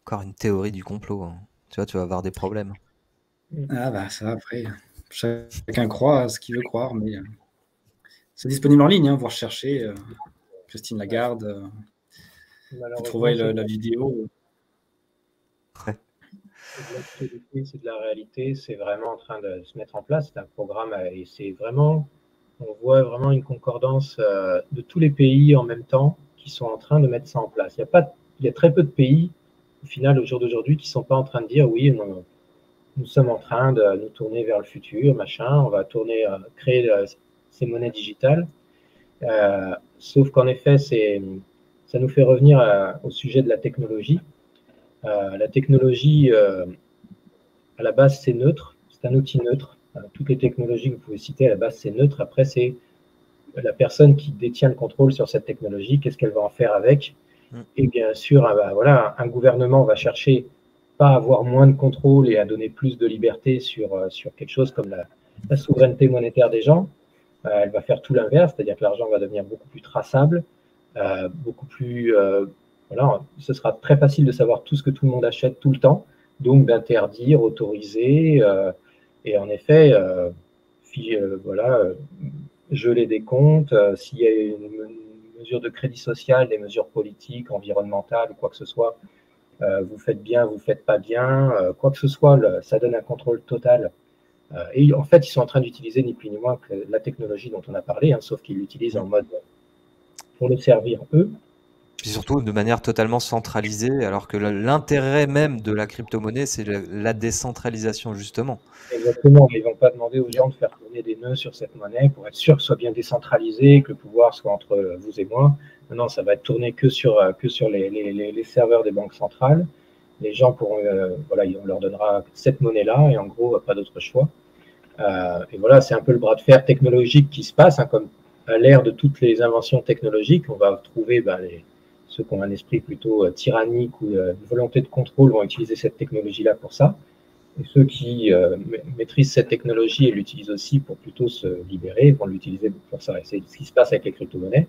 Encore une théorie du complot. Hein. Tu vois, tu vas avoir des problèmes.
Ah bah ça, après, chacun croit à ce qu'il veut croire, mais c'est disponible en ligne, hein, vous recherchez Christine Lagarde, vous trouverez la vidéo.
C'est de la réalité, c'est vraiment en train de se mettre en place. C'est un programme et c'est vraiment, on voit vraiment une concordance de tous les pays en même temps qui sont en train de mettre ça en place. Il y a très peu de pays, au final, au jour d'aujourd'hui, qui ne sont pas en train de dire oui, nous sommes en train de nous tourner vers le futur, machin, on va créer ces monnaies digitales. Sauf qu'en effet, ça nous fait revenir au sujet de la technologie. La technologie, à la base, c'est neutre, c'est un outil neutre. Toutes les technologies que vous pouvez citer, à la base, c'est neutre. Après, c'est la personne qui détient le contrôle sur cette technologie, qu'est-ce qu'elle va en faire avec. Et bien sûr, voilà, un gouvernement va chercher pas à avoir moins de contrôle et à donner plus de liberté sur quelque chose comme la souveraineté monétaire des gens. Elle va faire tout l'inverse, c'est-à-dire que l'argent va devenir beaucoup plus traçable, beaucoup plus... voilà, ce sera très facile de savoir tout ce que tout le monde achète tout le temps, donc d'interdire, autoriser, et en effet, voilà, geler des comptes, s'il y a une mesure de crédit social, des mesures politiques, environnementales ou quoi que ce soit, vous faites bien, vous faites pas bien, quoi que ce soit, ça donne un contrôle total. Et en fait, ils sont en train d'utiliser ni plus ni moins que la technologie dont on a parlé, hein, sauf qu'ils l'utilisent en mode pour le servir eux.
Puis surtout de manière totalement centralisée, alors que l'intérêt même de la crypto-monnaie, c'est la décentralisation, justement.
Exactement, ils ne vont pas demander aux gens de faire tourner des nœuds sur cette monnaie pour être sûr que ce soit bien décentralisé, que le pouvoir soit entre vous et moi. Non, ça va être tourné que sur les serveurs des banques centrales. Les gens pourront, voilà, on leur donnera cette monnaie-là et en gros, pas d'autre choix. Et voilà, c'est un peu le bras de fer technologique qui se passe, hein, comme à l'ère de toutes les inventions technologiques, on va trouver ceux qui ont un esprit plutôt tyrannique ou une volonté de contrôle vont utiliser cette technologie-là pour ça. Et ceux qui maîtrisent cette technologie et l'utilisent aussi pour plutôt se libérer vont l'utiliser pour ça. Et c'est ce qui se passe avec les crypto-monnaies.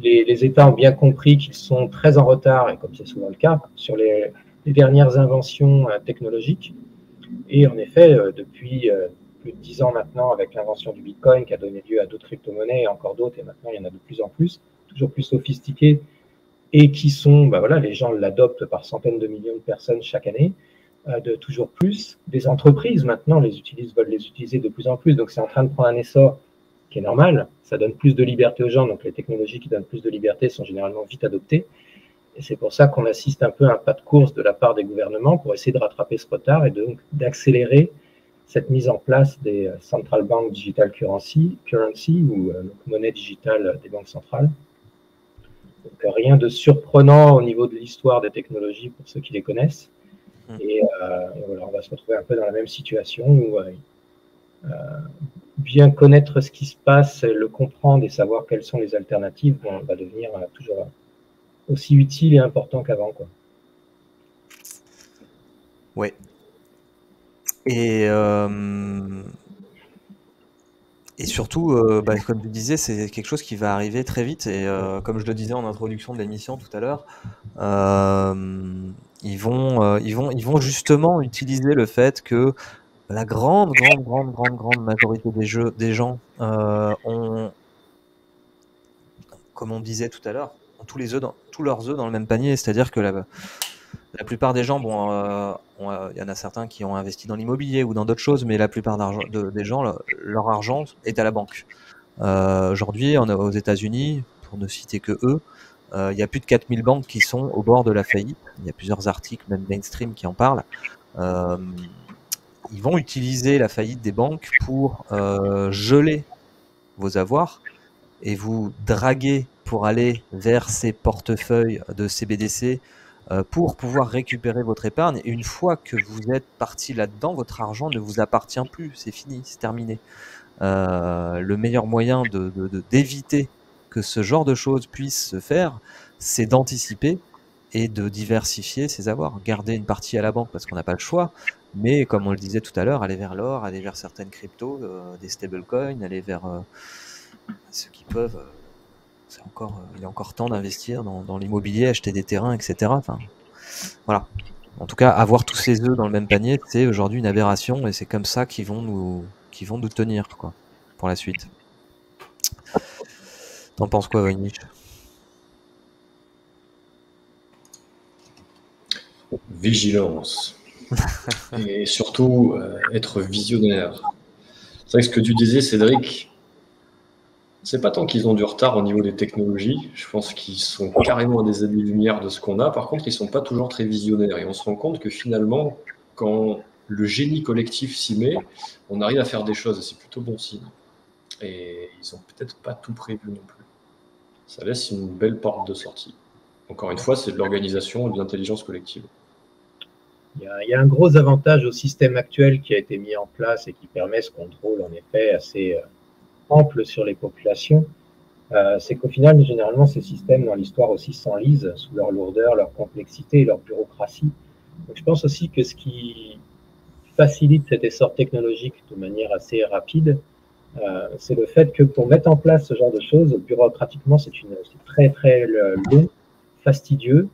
Les États ont bien compris qu'ils sont très en retard, et comme c'est souvent le cas, sur les dernières inventions technologiques. Et en effet, depuis plus de 10 ans maintenant, avec l'invention du Bitcoin qui a donné lieu à d'autres crypto-monnaies et encore d'autres, et maintenant il y en a de plus en plus, toujours plus sophistiquées, et qui sont, voilà, les gens l'adoptent par centaines de millions de personnes chaque année, de toujours plus. Des entreprises maintenant veulent les utiliser de plus en plus, donc c'est en train de prendre un essor qui est normal, ça donne plus de liberté aux gens, donc les technologies qui donnent plus de liberté sont généralement vite adoptées. Et c'est pour ça qu'on assiste un peu à un pas de course de la part des gouvernements pour essayer de rattraper ce retard et donc d'accélérer cette mise en place des Central Bank Digital Currency ou monnaie digitale des banques centrales. Donc rien de surprenant au niveau de l'histoire des technologies pour ceux qui les connaissent. Et voilà, on va se retrouver un peu dans la même situation où bien connaître ce qui se passe, le comprendre et savoir quelles sont les alternatives va devenir toujours aussi utile et important qu'avant, quoi.
Ouais. Et surtout, comme tu disais, c'est quelque chose qui va arriver très vite. Et comme je le disais en introduction de l'émission tout à l'heure, ils vont justement utiliser le fait que la grande majorité des gens ont, comme on disait tout à l'heure, ont tous leurs œufs dans le même panier. C'est-à-dire que la plupart des gens, il y en a certains qui ont investi dans l'immobilier ou dans d'autres choses, mais la plupart des gens, leur argent est à la banque. Aujourd'hui, aux États-Unis, pour ne citer que eux, il y a plus de 4000 banques qui sont au bord de la faillite. Il y a plusieurs articles, même mainstream, qui en parlent. Ils vont utiliser la faillite des banques pour geler vos avoirs et vous draguer pour aller vers ces portefeuilles de CBDC pour pouvoir récupérer votre épargne. Et une fois que vous êtes parti là-dedans, votre argent ne vous appartient plus, c'est fini, c'est terminé. Le meilleur moyen d'éviter que ce genre de choses puisse se faire, c'est d'anticiper et de diversifier ses avoirs. Garder une partie à la banque parce qu'on n'a pas le choix, mais comme on le disait tout à l'heure, aller vers l'or, aller vers certaines cryptos, des stablecoins, aller vers ceux qui peuvent... il y a encore temps d'investir dans l'immobilier, acheter des terrains, etc. Enfin, voilà. En tout cas, avoir tous ces œufs dans le même panier, c'est aujourd'hui une aberration et c'est comme ça qu'ils vont nous tenir, quoi, pour la suite. T'en penses quoi, Voynich ?
Vigilance. Et surtout, être visionnaire. C'est vrai que ce que tu disais, Cédric, c'est pas tant qu'ils ont du retard au niveau des technologies. Je pense qu'ils sont carrément à des années-lumière de ce qu'on a. Par contre, ils sont pas toujours très visionnaires. Et on se rend compte que finalement, quand le génie collectif s'y met, on arrive à faire des choses, et c'est plutôt bon signe. Et ils n'ont peut-être pas tout prévu non plus. Ça laisse une belle porte de sortie. Encore une fois, c'est de l'organisation et de l'intelligence collective.
Il y a un gros avantage au système actuel qui a été mis en place et qui permet ce contrôle, en effet, assez ample sur les populations. C'est qu'au final, généralement, ces systèmes dans l'histoire aussi s'enlisent sous leur lourdeur, leur complexité et leur bureaucratie. Donc, je pense aussi que ce qui facilite cet essor technologique de manière assez rapide, c'est le fait que pour mettre en place ce genre de choses, bureaucratiquement, c'est très très long, fastidieux.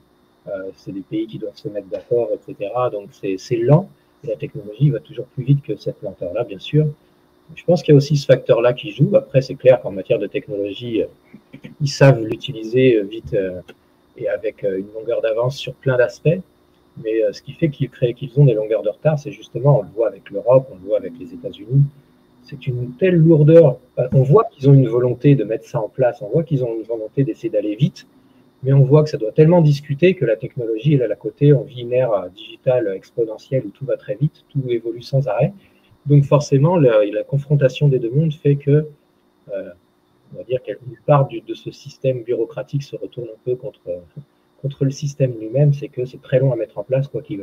C'est des pays qui doivent se mettre d'accord, etc. Donc c'est lent, et la technologie va toujours plus vite que cette lenteur-là, bien sûr. Je pense qu'il y a aussi ce facteur-là qui joue. Après, c'est clair qu'en matière de technologie, ils savent l'utiliser vite et avec une longueur d'avance sur plein d'aspects. Mais ce qui fait qu'ils ont des longueurs de retard, c'est justement, on le voit avec l'Europe, on le voit avec les États-Unis, c'est une telle lourdeur. On voit qu'ils ont une volonté de mettre ça en place, on voit qu'ils ont une volonté d'essayer d'aller vite, mais on voit que ça doit tellement discuter que la technologie, elle, à côté, on vit une ère digitale exponentielle où tout va très vite, tout évolue sans arrêt. Donc forcément, la confrontation des deux mondes fait que, on va dire qu'une part de ce système bureaucratique se retourne un peu contre le système lui-même, c'est que c'est très long à mettre en place, quoi qu'il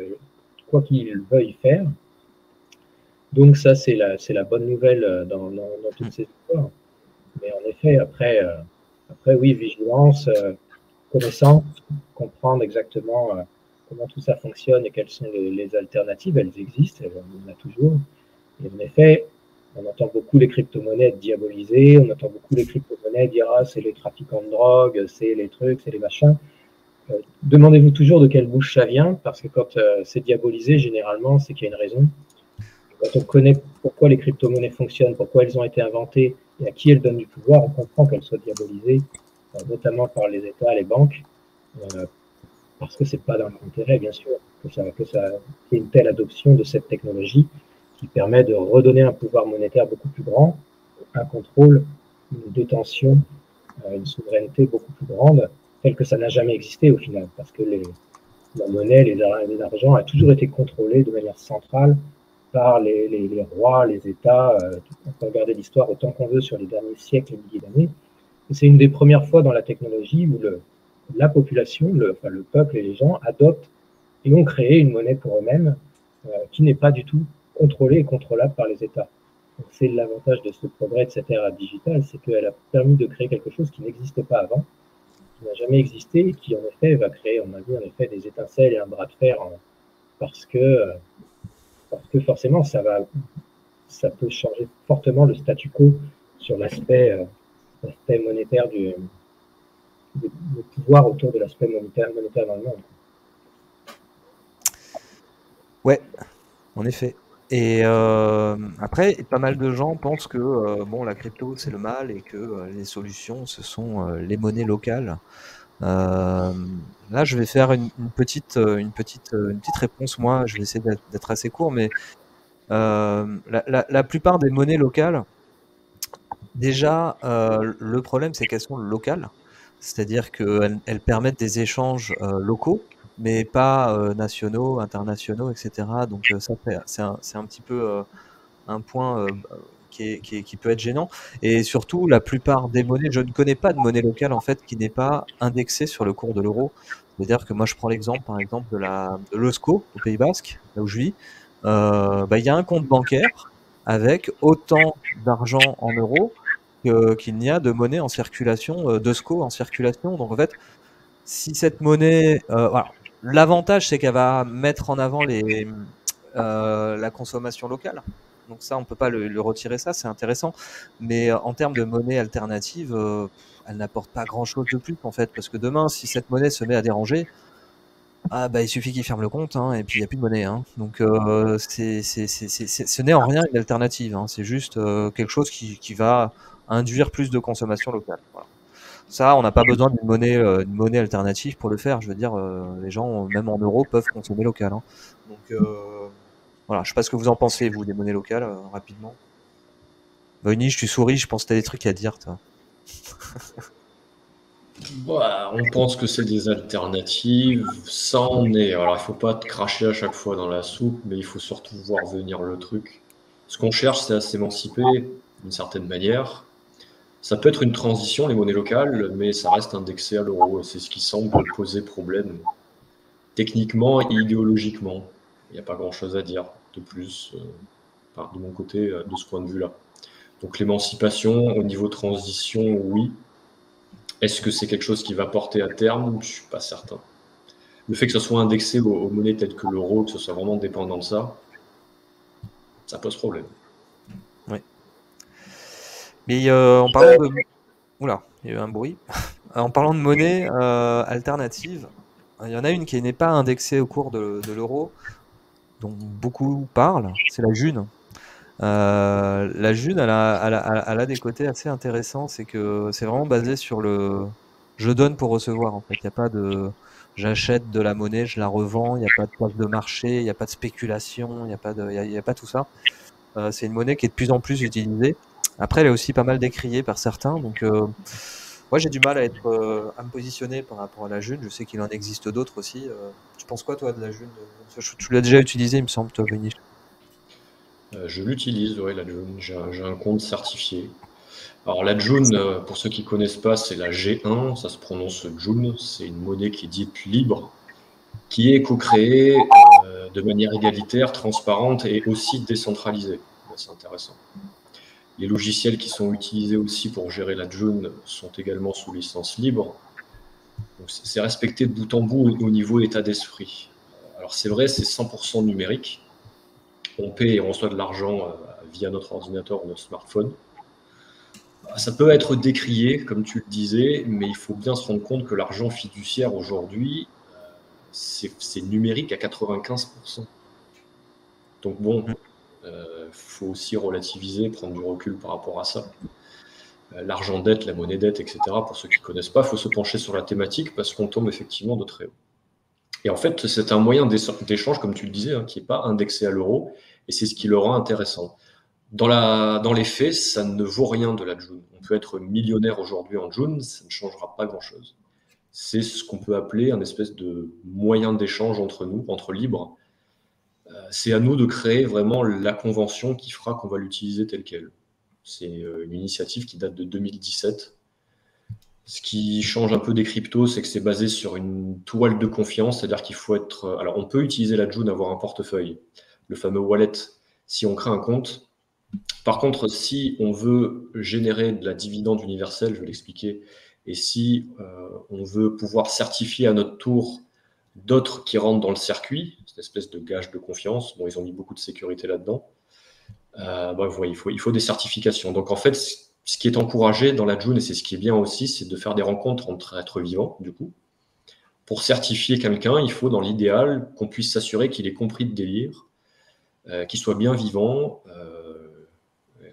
veuille faire. Donc ça, c'est la bonne nouvelle dans toutes ces histoires. Mais en effet, après oui, vigilance, connaissance, comprendre exactement comment tout ça fonctionne et quelles sont les alternatives. Elles existent, on en a toujours. Et en effet, on entend beaucoup les crypto-monnaies être diabolisées, on entend beaucoup les crypto-monnaies dire « Ah, c'est les trafiquants de drogue, c'est les trucs, c'est les machins ». Demandez-vous toujours de quelle bouche ça vient, parce que quand c'est diabolisé, généralement, c'est qu'il y a une raison. Quand on connaît pourquoi les crypto-monnaies fonctionnent, pourquoi elles ont été inventées et à qui elles donnent du pouvoir, on comprend qu'elles soient diabolisées, notamment par les États, les banques, parce que c'est pas dans leur intérêt, bien sûr, qu'il y ait une telle adoption de cette technologie qui permet de redonner un pouvoir monétaire beaucoup plus grand, un contrôle, une détention, une souveraineté beaucoup plus grande, telle que ça n'a jamais existé au final, parce que la monnaie, l'argent a toujours été contrôlé de manière centrale par les rois, les États. On peut regarder l'histoire autant qu'on veut sur les derniers siècles et milliers d'années. C'est une des premières fois dans la technologie où la population, le peuple et les gens adoptent et ont créé une monnaie pour eux-mêmes qui n'est pas du tout contrôlée et contrôlable par les États. Donc c'est l'avantage de ce progrès de cette ère digitale, c'est qu'elle a permis de créer quelque chose qui n'existait pas avant, qui n'a jamais existé et qui en effet va créer, on a vu en effet des étincelles et un bras de fer parce que forcément ça peut changer fortement le statu quo sur l'aspect monétaire du pouvoir autour de l'aspect monétaire dans le monde.
Ouais, en effet. Et après, pas mal de gens pensent que la crypto c'est le mal et que les solutions ce sont les monnaies locales. Là, je vais faire une petite réponse. Moi, je vais essayer d'être assez court, mais la plupart des monnaies locales, déjà, le problème c'est qu'elles sont locales, c'est-à-dire qu'elles permettent des échanges locaux, mais pas nationaux, internationaux, etc. Donc ça, c'est un petit peu un point qui peut être gênant. Et surtout, la plupart des monnaies, je ne connais pas de monnaie locale en fait qui n'est pas indexée sur le cours de l'euro. C'est-à-dire que moi, je prends l'exemple, par exemple, de l'Eusco au Pays Basque, là où je vis. Il y a un compte bancaire avec autant d'argent en euros qu'il n'y a de monnaie en circulation, d'Eusco en circulation. Donc en fait, si cette monnaie, voilà, l'avantage c'est qu'elle va mettre en avant la consommation locale. Donc ça, on peut pas le retirer, ça, c'est intéressant. Mais en termes de monnaie alternative, elle n'apporte pas grand-chose de plus en fait, parce que demain, si cette monnaie se met à déranger, il suffit qu'il ferme le compte, hein, et puis il n'y a plus de monnaie. Hein. Donc ce n'est en rien une alternative. Hein. C'est juste quelque chose qui va induire plus de consommation locale. Voilà. Ça, on n'a pas besoin d'une monnaie alternative pour le faire. Je veux dire, les gens, même en euros, peuvent consommer local. Hein. Donc voilà, je sais pas ce que vous en pensez, vous, des monnaies locales, rapidement. Niche, tu souris, je pense que tu as des trucs à dire, toi.
On pense que c'est des alternatives. Ça en est. Alors, il ne faut pas te cracher à chaque fois dans la soupe, mais il faut surtout voir venir le truc. Ce qu'on cherche, c'est à s'émanciper d'une certaine manière. Ça peut être une transition, les monnaies locales, mais ça reste indexé à l'euro. Et c'est ce qui semble poser problème techniquement et idéologiquement. Il n'y a pas grand-chose à dire de plus, de mon côté, de ce point de vue-là. Donc l'émancipation au niveau transition, oui. Est-ce que c'est quelque chose qui va porter à terme? Je ne suis pas certain. Le fait que ça soit indexé aux monnaies telles que l'euro, que ce soit vraiment dépendant de ça pose problème.
Mais en parlant de... Oula, il y a eu un bruit. En parlant de monnaie alternative, il y en a une qui n'est pas indexée au cours de l'euro, dont beaucoup parlent, c'est la June. La June, elle a des côtés assez intéressants, c'est que c'est vraiment basé sur le je donne pour recevoir en fait. Il n'y a pas de j'achète de la monnaie, je la revends, il n'y a pas de place de marché, il n'y a pas de spéculation, il n'y a pas il y a pas tout ça. C'est une monnaie qui est de plus en plus utilisée. Après, elle est aussi pas mal décriée par certains, donc moi j'ai du mal à me positionner par rapport à la June. Je sais qu'il en existe d'autres aussi. Tu penses quoi toi de la June? Tu l'as déjà utilisé, il me semble, toi, Benny.
Je l'utilise, oui, la June. J'ai un compte certifié. Alors la June, pour ceux qui ne connaissent pas, c'est la G1, ça se prononce June, c'est une monnaie qui est dite libre, qui est co-créée de manière égalitaire, transparente et aussi décentralisée. C'est intéressant. Les logiciels qui sont utilisés aussi pour gérer la June sont également sous licence libre. Donc c'est respecté de bout en bout au niveau état d'esprit. Alors c'est vrai, c'est 100% numérique. On paie et on reçoit de l'argent via notre ordinateur ou notre smartphone. Ça peut être décrié, comme tu le disais, mais il faut bien se rendre compte que l'argent fiduciaire aujourd'hui, c'est numérique à 95%. Donc bon, faut aussi relativiser, prendre du recul par rapport à ça. L'argent dette, la monnaie dette, etc. Pour ceux qui ne connaissent pas, il faut se pencher sur la thématique parce qu'on tombe effectivement de très haut. Et en fait, c'est un moyen d'échange, comme tu le disais, qui n'est pas indexé à l'euro, et c'est ce qui le rend intéressant. Dans les faits, ça ne vaut rien de la June. On peut être millionnaire aujourd'hui en June, ça ne changera pas grand-chose. C'est ce qu'on peut appeler un espèce de moyen d'échange entre nous, entre libres. C'est à nous de créer vraiment la convention qui fera qu'on va l'utiliser telle qu'elle. C'est une initiative qui date de 2017. Ce qui change un peu des cryptos, c'est que c'est basé sur une toile de confiance, c'est-à-dire qu'il faut être... Alors, on peut utiliser la June, avoir un portefeuille, le fameux wallet, si on crée un compte. Par contre, si on veut générer de la dividende universelle, je vais l'expliquer, et si on veut pouvoir certifier à notre tour d'autres qui rentrent dans le circuit, cette espèce de gage de confiance, bon, ils ont mis beaucoup de sécurité là-dedans, il faut des certifications. Donc, en fait, ce qui est encouragé dans la June, et c'est ce qui est bien aussi, c'est de faire des rencontres entre êtres vivants, du coup. Pour certifier quelqu'un, il faut, dans l'idéal, qu'on puisse s'assurer qu'il ait compris le délire, qu'il soit bien vivant,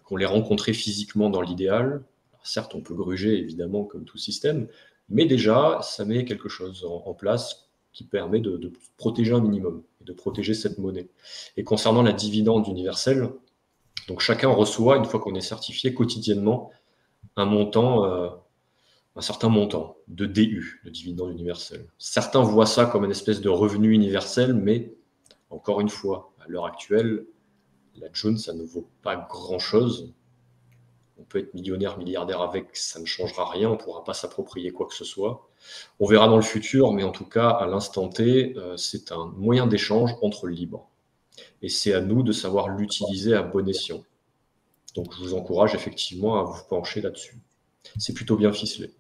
qu'on l'ait rencontré physiquement dans l'idéal. Certes, on peut gruger, évidemment, comme tout système, mais déjà, ça met quelque chose en place qui permet de protéger un minimum, et de protéger cette monnaie. Et concernant la dividende universelle, donc chacun reçoit, une fois qu'on est certifié, quotidiennement un certain montant de DU, le dividende universel. Certains voient ça comme une espèce de revenu universel, mais encore une fois, à l'heure actuelle, la June, ça ne vaut pas grand-chose. On peut être millionnaire, milliardaire avec, ça ne changera rien, on ne pourra pas s'approprier quoi que ce soit. On verra dans le futur, mais en tout cas, à l'instant T, c'est un moyen d'échange entre libres. Et c'est à nous de savoir l'utiliser à bon escient. Donc, je vous encourage effectivement à vous pencher là-dessus. C'est plutôt bien ficelé.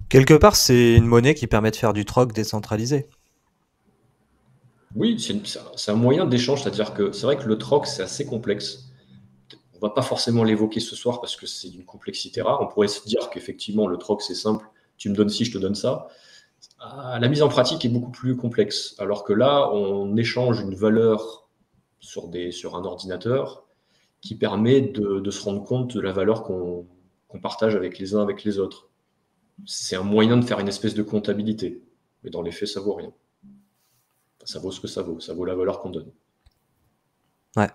Quelque part, c'est une monnaie qui permet de faire du troc décentralisé.
Oui, c'est un moyen d'échange, c'est-à-dire que c'est vrai que le troc, c'est assez complexe. On ne va pas forcément l'évoquer ce soir parce que c'est d'une complexité rare. On pourrait se dire qu'effectivement, le troc, c'est simple. Tu me donnes ci, je te donne ça. La mise en pratique est beaucoup plus complexe. Alors que là, on échange une valeur sur un ordinateur qui permet de se rendre compte de la valeur qu'on partage avec les uns avec les autres. C'est un moyen de faire une espèce de comptabilité. Mais dans les faits, ça vaut rien. Ça vaut ce que ça vaut. Ça vaut la valeur qu'on donne.
Ouais.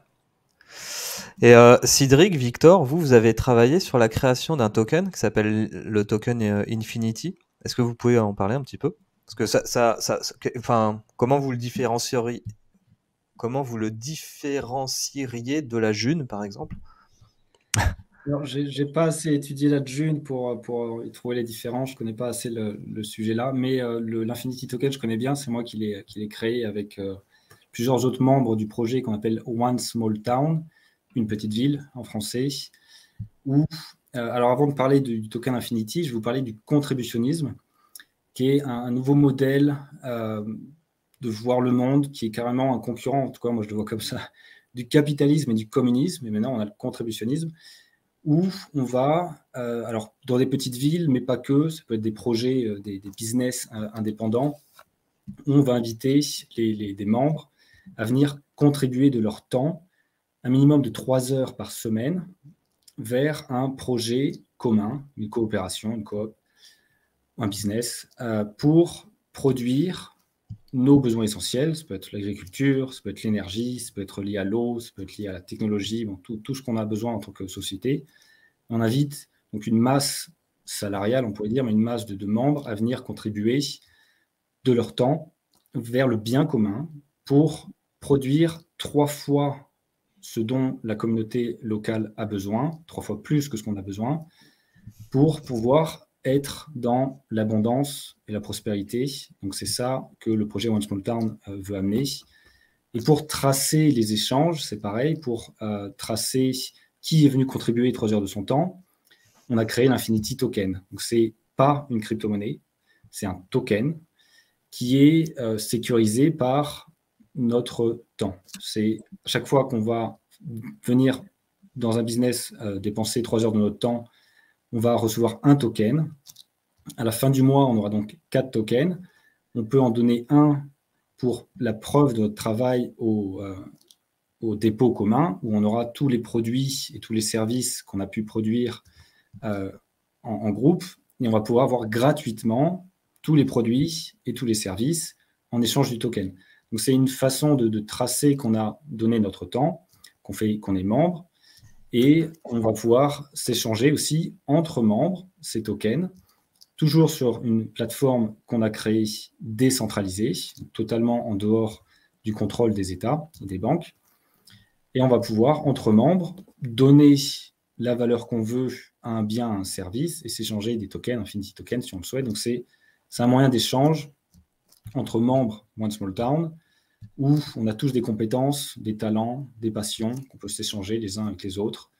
Et Cédric, Victor, vous avez travaillé sur la création d'un token qui s'appelle le token Infinity.
Est-ce que vous pouvez en parler un petit peu? Parce que enfin, comment vous le différencieriez de la June, par exemple?
Alors, j'ai pas assez étudié la June pour y trouver les différences. Je connais pas assez le sujet là, mais l'Infinity Token, je connais bien. C'est moi qui l'ai créé avec plusieurs autres membres du projet qu'on appelle One Small Town, une petite ville en français. Alors, avant de parler du token Infinity, je vais vous parler du contributionnisme, qui est un nouveau modèle de voir le monde, qui est carrément un concurrent, en tout cas moi je le vois comme ça, du capitalisme et du communisme. Et maintenant on a le contributionnisme, où on va, alors dans des petites villes, mais pas que, ça peut être des projets, des business indépendants, où on va inviter des membres à venir contribuer de leur temps, un minimum de 3 heures par semaine, vers un projet commun, une coopération, une coop, un business, pour produire nos besoins essentiels. Ça peut être l'agriculture, ça peut être l'énergie, ça peut être lié à l'eau, ça peut être lié à la technologie, bon, tout ce qu'on a besoin en tant que société. On invite donc une masse salariale, on pourrait dire, mais une masse de membres à venir contribuer de leur temps vers le bien commun pour produire 3 fois ce dont la communauté locale a besoin, 3 fois plus que ce qu'on a besoin, pour pouvoir être dans l'abondance et la prospérité. Donc c'est ça que le projet One Small Town veut amener. Et pour tracer les échanges, c'est pareil, pour tracer qui est venu contribuer 3 heures de son temps, on a créé l'Infinity Token. Donc c'est pas une crypto-monnaie, c'est un token qui est sécurisé par notre temps. C'est à chaque fois qu'on va venir dans un business dépenser 3 heures de notre temps, on va recevoir un token. À la fin du mois, on aura donc 4 tokens. On peut en donner un pour la preuve de notre travail au dépôt commun, où on aura tous les produits et tous les services qu'on a pu produire en groupe, et on va pouvoir avoir gratuitement tous les produits et tous les services en échange du token. Donc c'est une façon de tracer qu'on a donné notre temps, qu'on est membre, et on va pouvoir s'échanger aussi entre membres ces tokens, toujours sur une plateforme qu'on a créée décentralisée, totalement en dehors du contrôle des États et des banques. Et on va pouvoir, entre membres, donner la valeur qu'on veut à un bien, à un service, et s'échanger des tokens, Infinity Tokens si on le souhaite. Donc c'est un moyen d'échange entre membres One Small Town, où on a tous des compétences, des talents, des passions, qu'on peut s'échanger les uns avec les autres.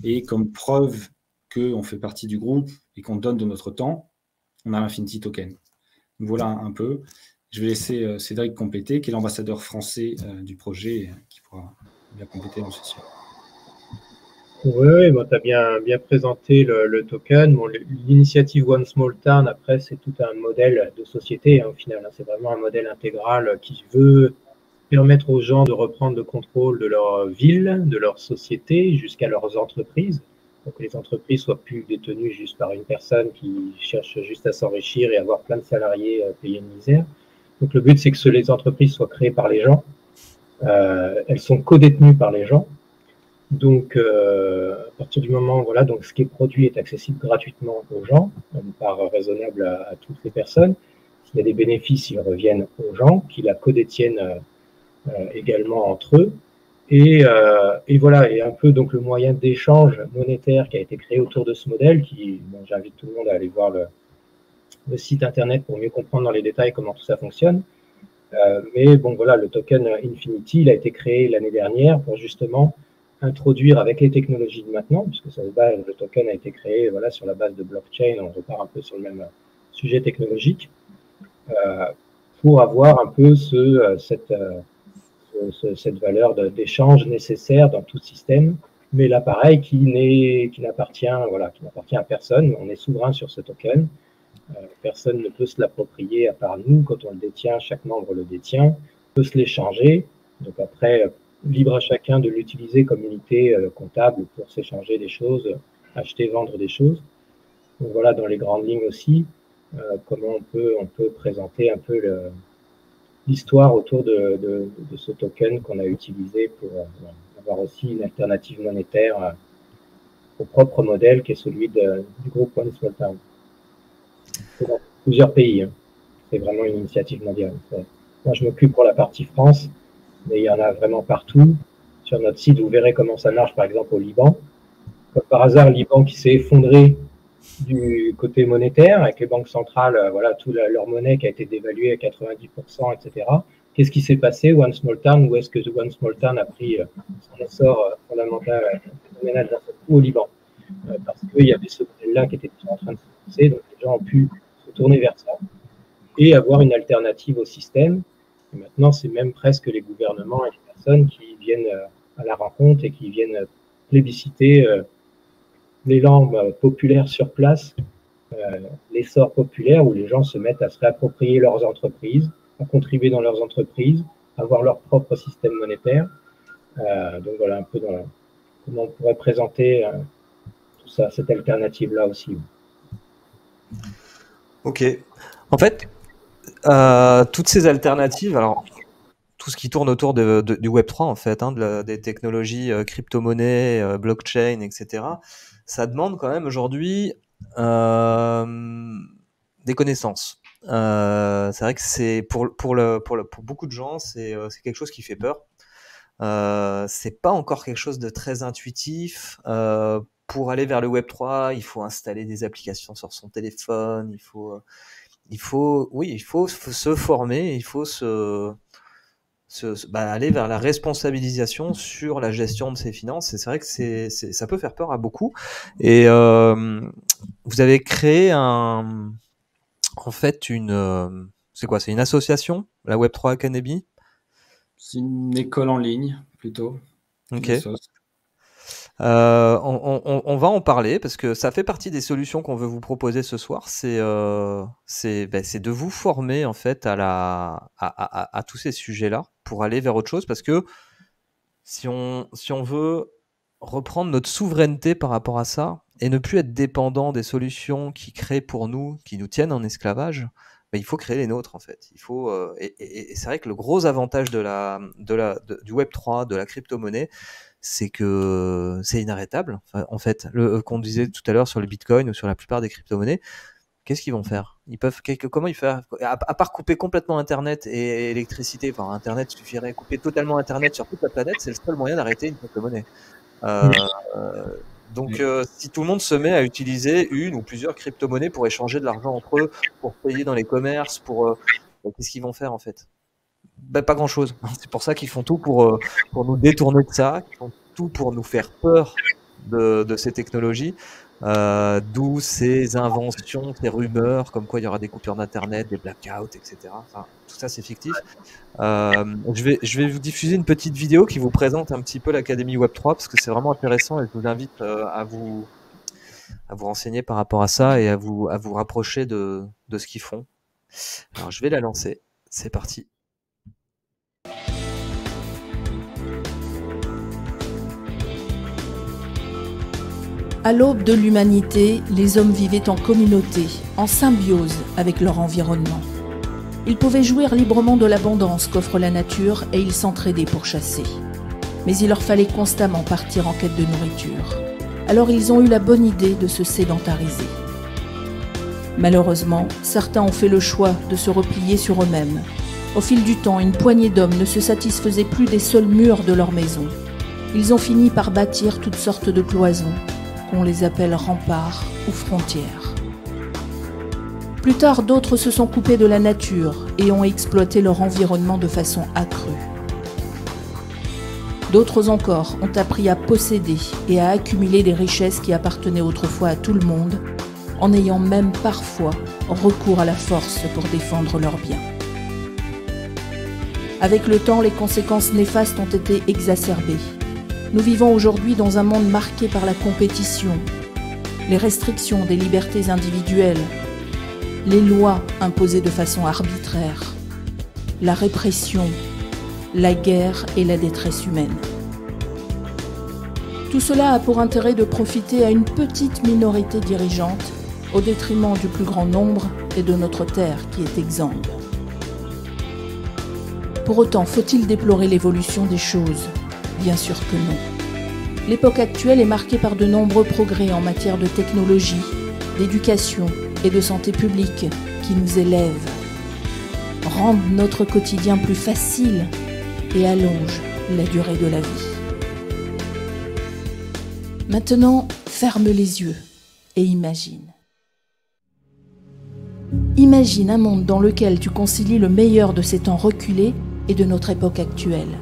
Et comme preuve qu'on fait partie du groupe et qu'on donne de notre temps, on a l'Infinity Token. Donc voilà un peu. Je vais laisser Cédric compléter, qui est l'ambassadeur français du projet, qui pourra bien compléter dans ceci.
Oui, bon, tu as bien présenté le token. Bon, l'initiative One Small Town, après, c'est tout un modèle de société, hein, au final. Hein, c'est vraiment un modèle intégral qui veut permettre aux gens de reprendre le contrôle de leur ville, de leur société, jusqu'à leurs entreprises. Donc, que les entreprises soient plus détenues juste par une personne qui cherche juste à s'enrichir et avoir plein de salariés payés une misère. Donc, le but, c'est que les entreprises soient créées par les gens. Elles sont codétenues par les gens. Donc, à partir du moment où voilà, donc ce qui est produit est accessible gratuitement aux gens, une part raisonnable à toutes les personnes. S'il y a des bénéfices, ils reviennent aux gens qui la codétiennent également entre eux. Et voilà, et un peu donc le moyen d'échange monétaire qui a été créé autour de ce modèle, bon, j'invite tout le monde à aller voir le site internet pour mieux comprendre dans les détails comment tout ça fonctionne. Mais bon, voilà, le token Infinity, il a été créé l'année dernière pour justement introduire avec les technologies de maintenant, puisque le token a été créé voilà, sur la base de blockchain, on repart un peu sur le même sujet technologique, pour avoir un peu cette valeur d'échange nécessaire dans tout système, mais là pareil, qui n'appartient à personne. On est souverain sur ce token. Personne ne peut se l'approprier à part nous. Quand on le détient, chaque membre le détient, peut se l'échanger. Donc après, libre à chacun de l'utiliser comme unité comptable pour s'échanger des choses, acheter, vendre des choses. Donc voilà, dans les grandes lignes aussi, comment on peut présenter un peu l'histoire autour de ce token qu'on a utilisé pour avoir aussi une alternative monétaire au propre modèle qui est celui du groupe One Small Town. plusieurs pays. Hein. C'est vraiment une initiative mondiale. Moi, je m'occupe pour la partie France, mais il y en a vraiment partout. Sur notre site, vous verrez comment ça marche, par exemple, au Liban. Comme par hasard, le Liban qui s'est effondré du côté monétaire, avec les banques centrales, voilà, toute leur monnaie qui a été dévaluée à 90%, etc. Qu'est-ce qui s'est passé, One Small Town, où est-ce que One Small Town a pris son essor fondamental phénoménal d'un seul coup au Liban? Parce qu'il y avait ce modèle-là qui était en train de se passer, donc les gens ont pu se tourner vers ça et avoir une alternative au système. Et maintenant, c'est même presque les gouvernements et les personnes qui viennent à la rencontre et qui viennent plébisciter les langues populaires sur place, l'essor populaire où les gens se mettent à se réapproprier leurs entreprises, à contribuer dans leurs entreprises, à avoir leur propre système monétaire. Donc voilà un peu comment on pourrait présenter tout ça, cette alternative-là aussi.
Ok. En fait, toutes ces alternatives, alors tout ce qui tourne autour du Web3 en fait, hein, des technologies crypto-monnaie, blockchain, etc., ça demande quand même aujourd'hui des connaissances. C'est vrai que c'est pour beaucoup de gens, c'est quelque chose qui fait peur. C'est pas encore quelque chose de très intuitif. Pour aller vers le Web3, il faut installer des applications sur son téléphone, il faut se former, il faut aller vers la responsabilisation sur la gestion de ses finances. Et c'est vrai que ça peut faire peur à beaucoup. Et vous avez créé c'est une association, la Web3 Academy?
C'est une école en ligne, plutôt.
Ok. On va en parler parce que ça fait partie des solutions qu'on veut vous proposer ce soir. C'est de vous former en fait à tous ces sujets-là pour aller vers autre chose, parce que si on veut reprendre notre souveraineté par rapport à ça et ne plus être dépendant des solutions qui créent pour nous, qui nous tiennent en esclavage, il faut créer les nôtres en fait. Il faut et c'est vrai que le gros avantage du Web3, de la crypto-monnaie, c'est que c'est inarrêtable. En fait, qu'on disait tout à l'heure sur le Bitcoin ou sur la plupart des crypto-monnaies, qu'est-ce qu'ils vont faire? Comment ils font à part couper complètement Internet et électricité? Enfin, Internet suffirait. Couper totalement Internet sur toute la planète, c'est le seul moyen d'arrêter une crypto-monnaie. Donc, si tout le monde se met à utiliser une ou plusieurs crypto-monnaies pour échanger de l'argent entre eux, pour payer dans les commerces, qu'est-ce qu'ils vont faire en fait? Pas grand-chose. C'est pour ça qu'ils font tout pour nous détourner de ça, qu'ils font tout pour nous faire peur de ces technologies, d'où ces inventions, ces rumeurs, comme quoi il y aura des coupures d'internet, des blackouts, etc. Enfin, tout ça c'est fictif. Je vais vous diffuser une petite vidéo qui vous présente un petit peu l'Académie Web3 parce que c'est vraiment intéressant et je vous invite à vous renseigner par rapport à ça et à vous rapprocher de ce qu'ils font. Alors je vais la lancer. C'est parti.
À l'aube de l'humanité, les hommes vivaient en communauté, en symbiose avec leur environnement. Ils pouvaient jouir librement de l'abondance qu'offre la nature et ils s'entraidaient pour chasser. Mais il leur fallait constamment partir en quête de nourriture. Alors ils ont eu la bonne idée de se sédentariser. Malheureusement, certains ont fait le choix de se replier sur eux-mêmes. Au fil du temps, une poignée d'hommes ne se satisfaisaient plus des seuls murs de leur maison. Ils ont fini par bâtir toutes sortes de cloisons, qu'on les appelle remparts ou frontières. Plus tard, d'autres se sont coupés de la nature et ont exploité leur environnement de façon accrue. D'autres encore ont appris à posséder et à accumuler des richesses qui appartenaient autrefois à tout le monde, en ayant même parfois recours à la force pour défendre leurs biens. Avec le temps, les conséquences néfastes ont été exacerbées. Nous vivons aujourd'hui dans un monde marqué par la compétition, les restrictions des libertés individuelles, les lois imposées de façon arbitraire, la répression, la guerre et la détresse humaine. Tout cela a pour intérêt de profiter à une petite minorité dirigeante au détriment du plus grand nombre et de notre terre qui est exsangue. Pour autant, faut-il déplorer l'évolution des choses ? Bien sûr que non. L'époque actuelle est marquée par de nombreux progrès en matière de technologie, d'éducation et de santé publique qui nous élèvent, rendent notre quotidien plus facile et allongent la durée de la vie. Maintenant, ferme les yeux et imagine. Imagine un monde dans lequel tu concilies le meilleur de ces temps reculés et de notre époque actuelle.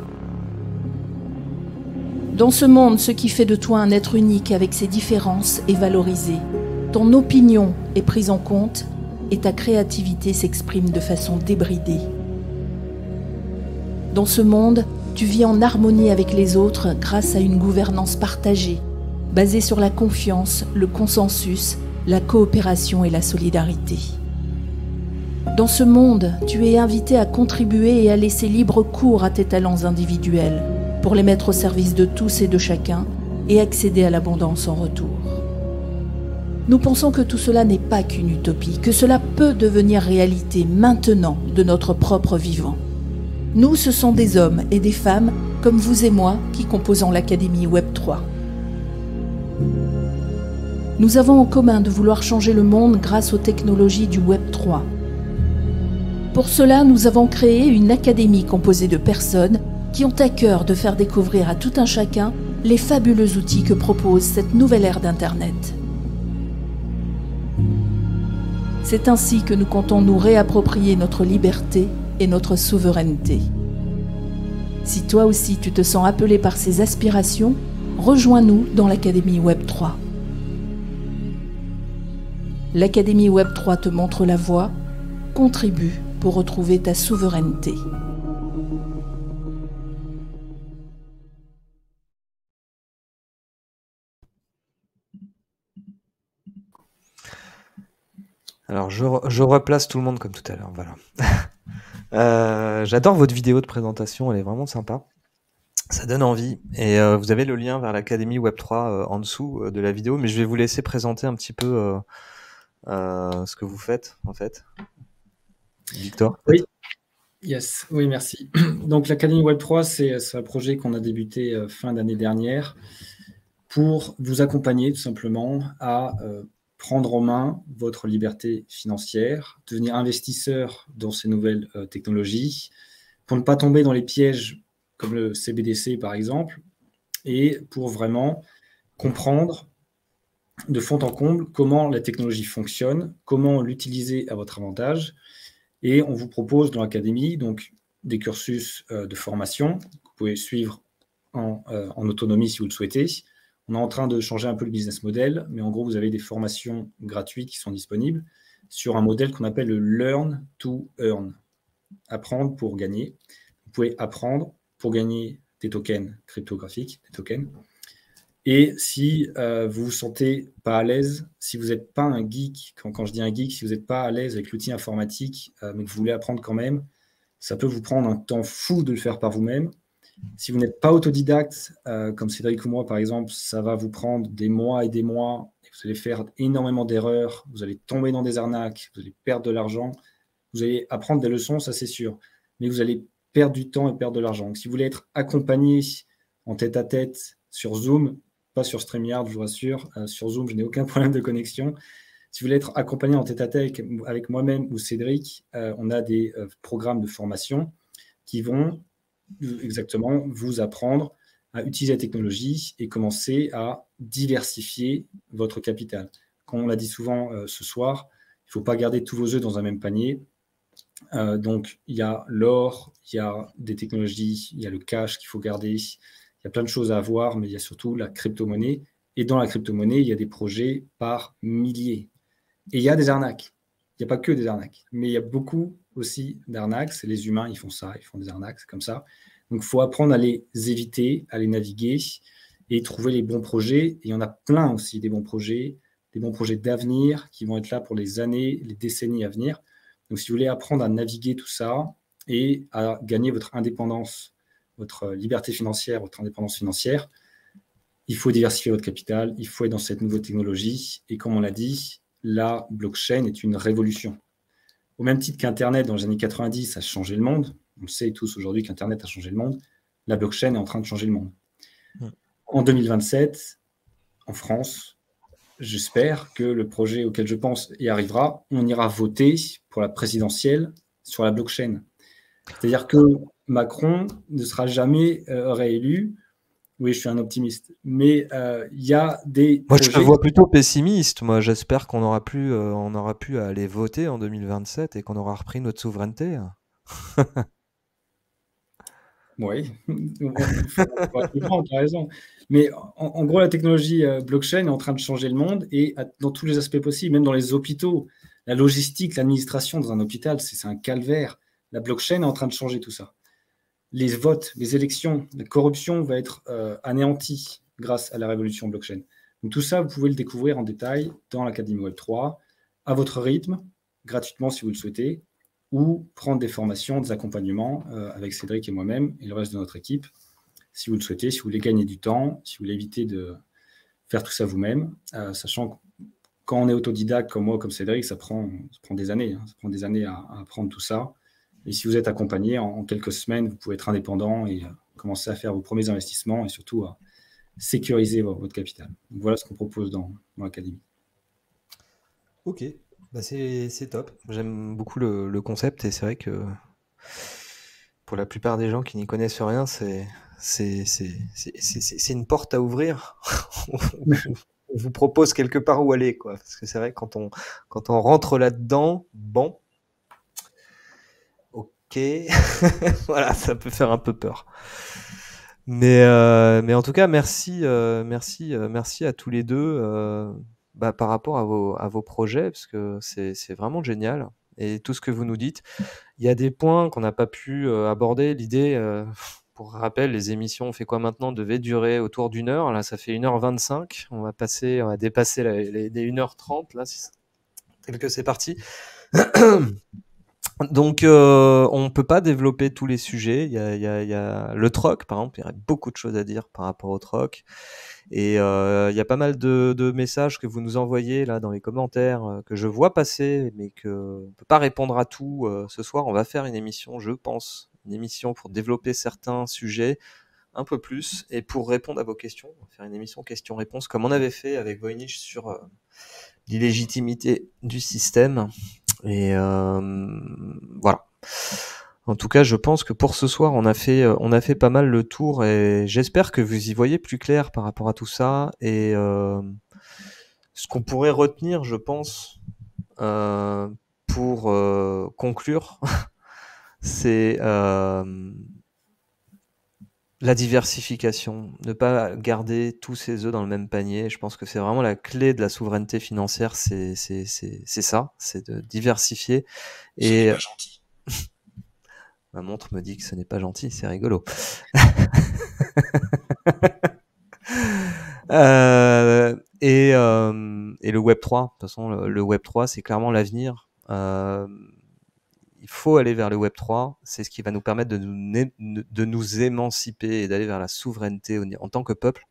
Dans ce monde, ce qui fait de toi un être unique avec ses différences est valorisé. Ton opinion est prise en compte et ta créativité s'exprime de façon débridée. Dans ce monde, tu vis en harmonie avec les autres grâce à une gouvernance partagée, basée sur la confiance, le consensus, la coopération et la solidarité. Dans ce monde, tu es invité à contribuer et à laisser libre cours à tes talents individuels pour les mettre au service de tous et de chacun et accéder à l'abondance en retour. Nous pensons que tout cela n'est pas qu'une utopie, que cela peut devenir réalité maintenant de notre propre vivant. Nous, ce sont des hommes et des femmes comme vous et moi qui composons l'Académie Web3. Nous avons en commun de vouloir changer le monde grâce aux technologies du Web3. Pour cela, nous avons créé une académie composée de personnes qui ont à cœur de faire découvrir à tout un chacun les fabuleux outils que propose cette nouvelle ère d'Internet. C'est ainsi que nous comptons nous réapproprier notre liberté et notre souveraineté. Si toi aussi tu te sens appelé par ces aspirations, rejoins-nous dans l'Académie Web3. L'Académie Web3 te montre la voie, contribue pour retrouver ta souveraineté.
Alors, je replace tout le monde comme tout à l'heure, voilà. J'adore votre vidéo de présentation, elle est vraiment sympa. Ça donne envie. Et vous avez le lien vers l'Académie Web3 en dessous de la vidéo, mais je vais vous laisser présenter un petit peu ce que vous faites, en fait. Victor?
Oui. Yes, oui, merci. Donc, l'Académie Web3, c'est un projet qu'on a débuté fin d'année dernière pour vous accompagner tout simplement à prendre en main votre liberté financière, devenir investisseur dans ces nouvelles technologies, pour ne pas tomber dans les pièges comme le CBDC par exemple, et pour vraiment comprendre de fond en comble comment la technologie fonctionne, comment l'utiliser à votre avantage. Et on vous propose dans l'Académie donc des cursus de formation que vous pouvez suivre en autonomie si vous le souhaitez. On est en train de changer un peu le business model, mais en gros, vous avez des formations gratuites qui sont disponibles sur un modèle qu'on appelle le Learn to Earn. Apprendre pour gagner. Vous pouvez apprendre pour gagner des tokens cryptographiques, des tokens. Et si vous vous sentez pas à l'aise, si vous n'êtes pas un geek, quand je dis un geek, si vous n'êtes pas à l'aise avec l'outil informatique, mais que vous voulez apprendre quand même, ça peut vous prendre un temps fou de le faire par vous-même. Si vous n'êtes pas autodidacte, comme Cédric ou moi par exemple, ça va vous prendre des mois et des mois, et vous allez faire énormément d'erreurs, vous allez tomber dans des arnaques, vous allez perdre de l'argent, vous allez apprendre des leçons, ça c'est sûr, mais vous allez perdre du temps et perdre de l'argent. Donc, si vous voulez être accompagné en tête-à-tête sur Zoom, pas sur StreamYard, je vous rassure, sur Zoom, je n'ai aucun problème de connexion. Si vous voulez être accompagné en tête-à-tête avec moi-même ou Cédric, on a des programmes de formation qui vont exactement vous apprendre à utiliser la technologie et commencer à diversifier votre capital. Comme on l'a dit souvent ce soir, il ne faut pas garder tous vos œufs dans un même panier. Donc, il y a l'or, il y a des technologies, il y a le cash qu'il faut garder, il y a plein de choses à avoir, mais il y a surtout la crypto-monnaie. Et dans la crypto-monnaie, il y a des projets par milliers. Et il y a des arnaques. Il n'y a pas que des arnaques, mais il y a beaucoup aussi d'arnaques. C'est les humains, ils font ça, ils font des arnaques, c'est comme ça. Donc, il faut apprendre à les éviter, à les naviguer et trouver les bons projets. Et il y en a plein aussi, des bons projets d'avenir qui vont être là pour les années, les décennies à venir. Donc, si vous voulez apprendre à naviguer tout ça et à gagner votre indépendance, votre liberté financière, votre indépendance financière, il faut diversifier votre capital, il faut être dans cette nouvelle technologie. Et comme on l'a dit, la blockchain est une révolution. Au même titre qu'Internet, dans les années 90, a changé le monde. On le sait tous aujourd'hui qu'Internet a changé le monde. La blockchain est en train de changer le monde. En 2027, en France, j'espère que le projet auquel je pense y arrivera, on ira voter pour la présidentielle sur la blockchain. C'est-à-dire que Macron ne sera jamais réélu. Oui, je suis un optimiste. Mais il y a des
Moi, je te
projets...
vois plutôt pessimiste. Moi, j'espère qu'on aura pu aller voter en 2027 et qu'on aura repris notre souveraineté.
Oui, tu as raison. Mais en gros, la technologie blockchain est en train de changer le monde et dans tous les aspects possibles, même dans les hôpitaux. La logistique, l'administration dans un hôpital, c'est un calvaire. La blockchain est en train de changer tout ça. Les votes, les élections, la corruption va être anéantie grâce à la révolution blockchain. Donc tout ça, vous pouvez le découvrir en détail dans l'Académie Web3, à votre rythme, gratuitement si vous le souhaitez, ou prendre des formations, des accompagnements avec Cédric et moi-même et le reste de notre équipe, si vous le souhaitez, si vous voulez gagner du temps, si vous voulez éviter de faire tout ça vous-même, sachant que quand on est autodidacte comme moi, comme Cédric, ça prend des années. Ça prend des années à apprendre tout ça. Et si vous êtes accompagné, en quelques semaines, vous pouvez être indépendant et commencer à faire vos premiers investissements et surtout à sécuriser votre capital. Donc voilà ce qu'on propose dans l'Académie.
Ok, bah c'est top. J'aime beaucoup le concept et c'est vrai que pour la plupart des gens qui n'y connaissent rien, c'est une porte à ouvrir. On vous propose quelque part où aller, quoi. Parce que c'est vrai, quand on rentre là-dedans, bon, ok, voilà, ça peut faire un peu peur. Mais en tout cas, merci à tous les deux par rapport à vos projets, parce que c'est vraiment génial. Et tout ce que vous nous dites, il y a des points qu'on n'a pas pu aborder. L'idée, pour rappel, les émissions On fait quoi maintenant devaient durer autour d'1 heure. Là, ça fait 1h25. On va dépasser les 1h30, là, tel que c'est parti. Donc, on ne peut pas développer tous les sujets. Il y a le troc, par exemple. Il y aurait beaucoup de choses à dire par rapport au troc. Et il y a pas mal de messages que vous nous envoyez là dans les commentaires que je vois passer, mais qu'on ne peut pas répondre à tout. Ce soir, on va faire une émission, je pense, une émission pour développer certains sujets un peu plus et pour répondre à vos questions. On va faire une émission questions-réponses comme on avait fait avec Voynich sur l'illégitimité du système. Et voilà. En tout cas, je pense que pour ce soir, on a fait pas mal le tour et j'espère que vous y voyez plus clair par rapport à tout ça. Et ce qu'on pourrait retenir, je pense, pour conclure, c'est la diversification. Ne pas garder tous ses œufs dans le même panier. Je pense que c'est vraiment la clé de la souveraineté financière. C'est ça, c'est de diversifier. Et
pas gentil.
Ma montre me dit que ce n'est pas gentil, c'est rigolo. Et le Web3, de toute façon, le Web3, c'est clairement l'avenir. Il faut aller vers le Web3, c'est ce qui va nous permettre de nous émanciper et d'aller vers la souveraineté en tant que peuple.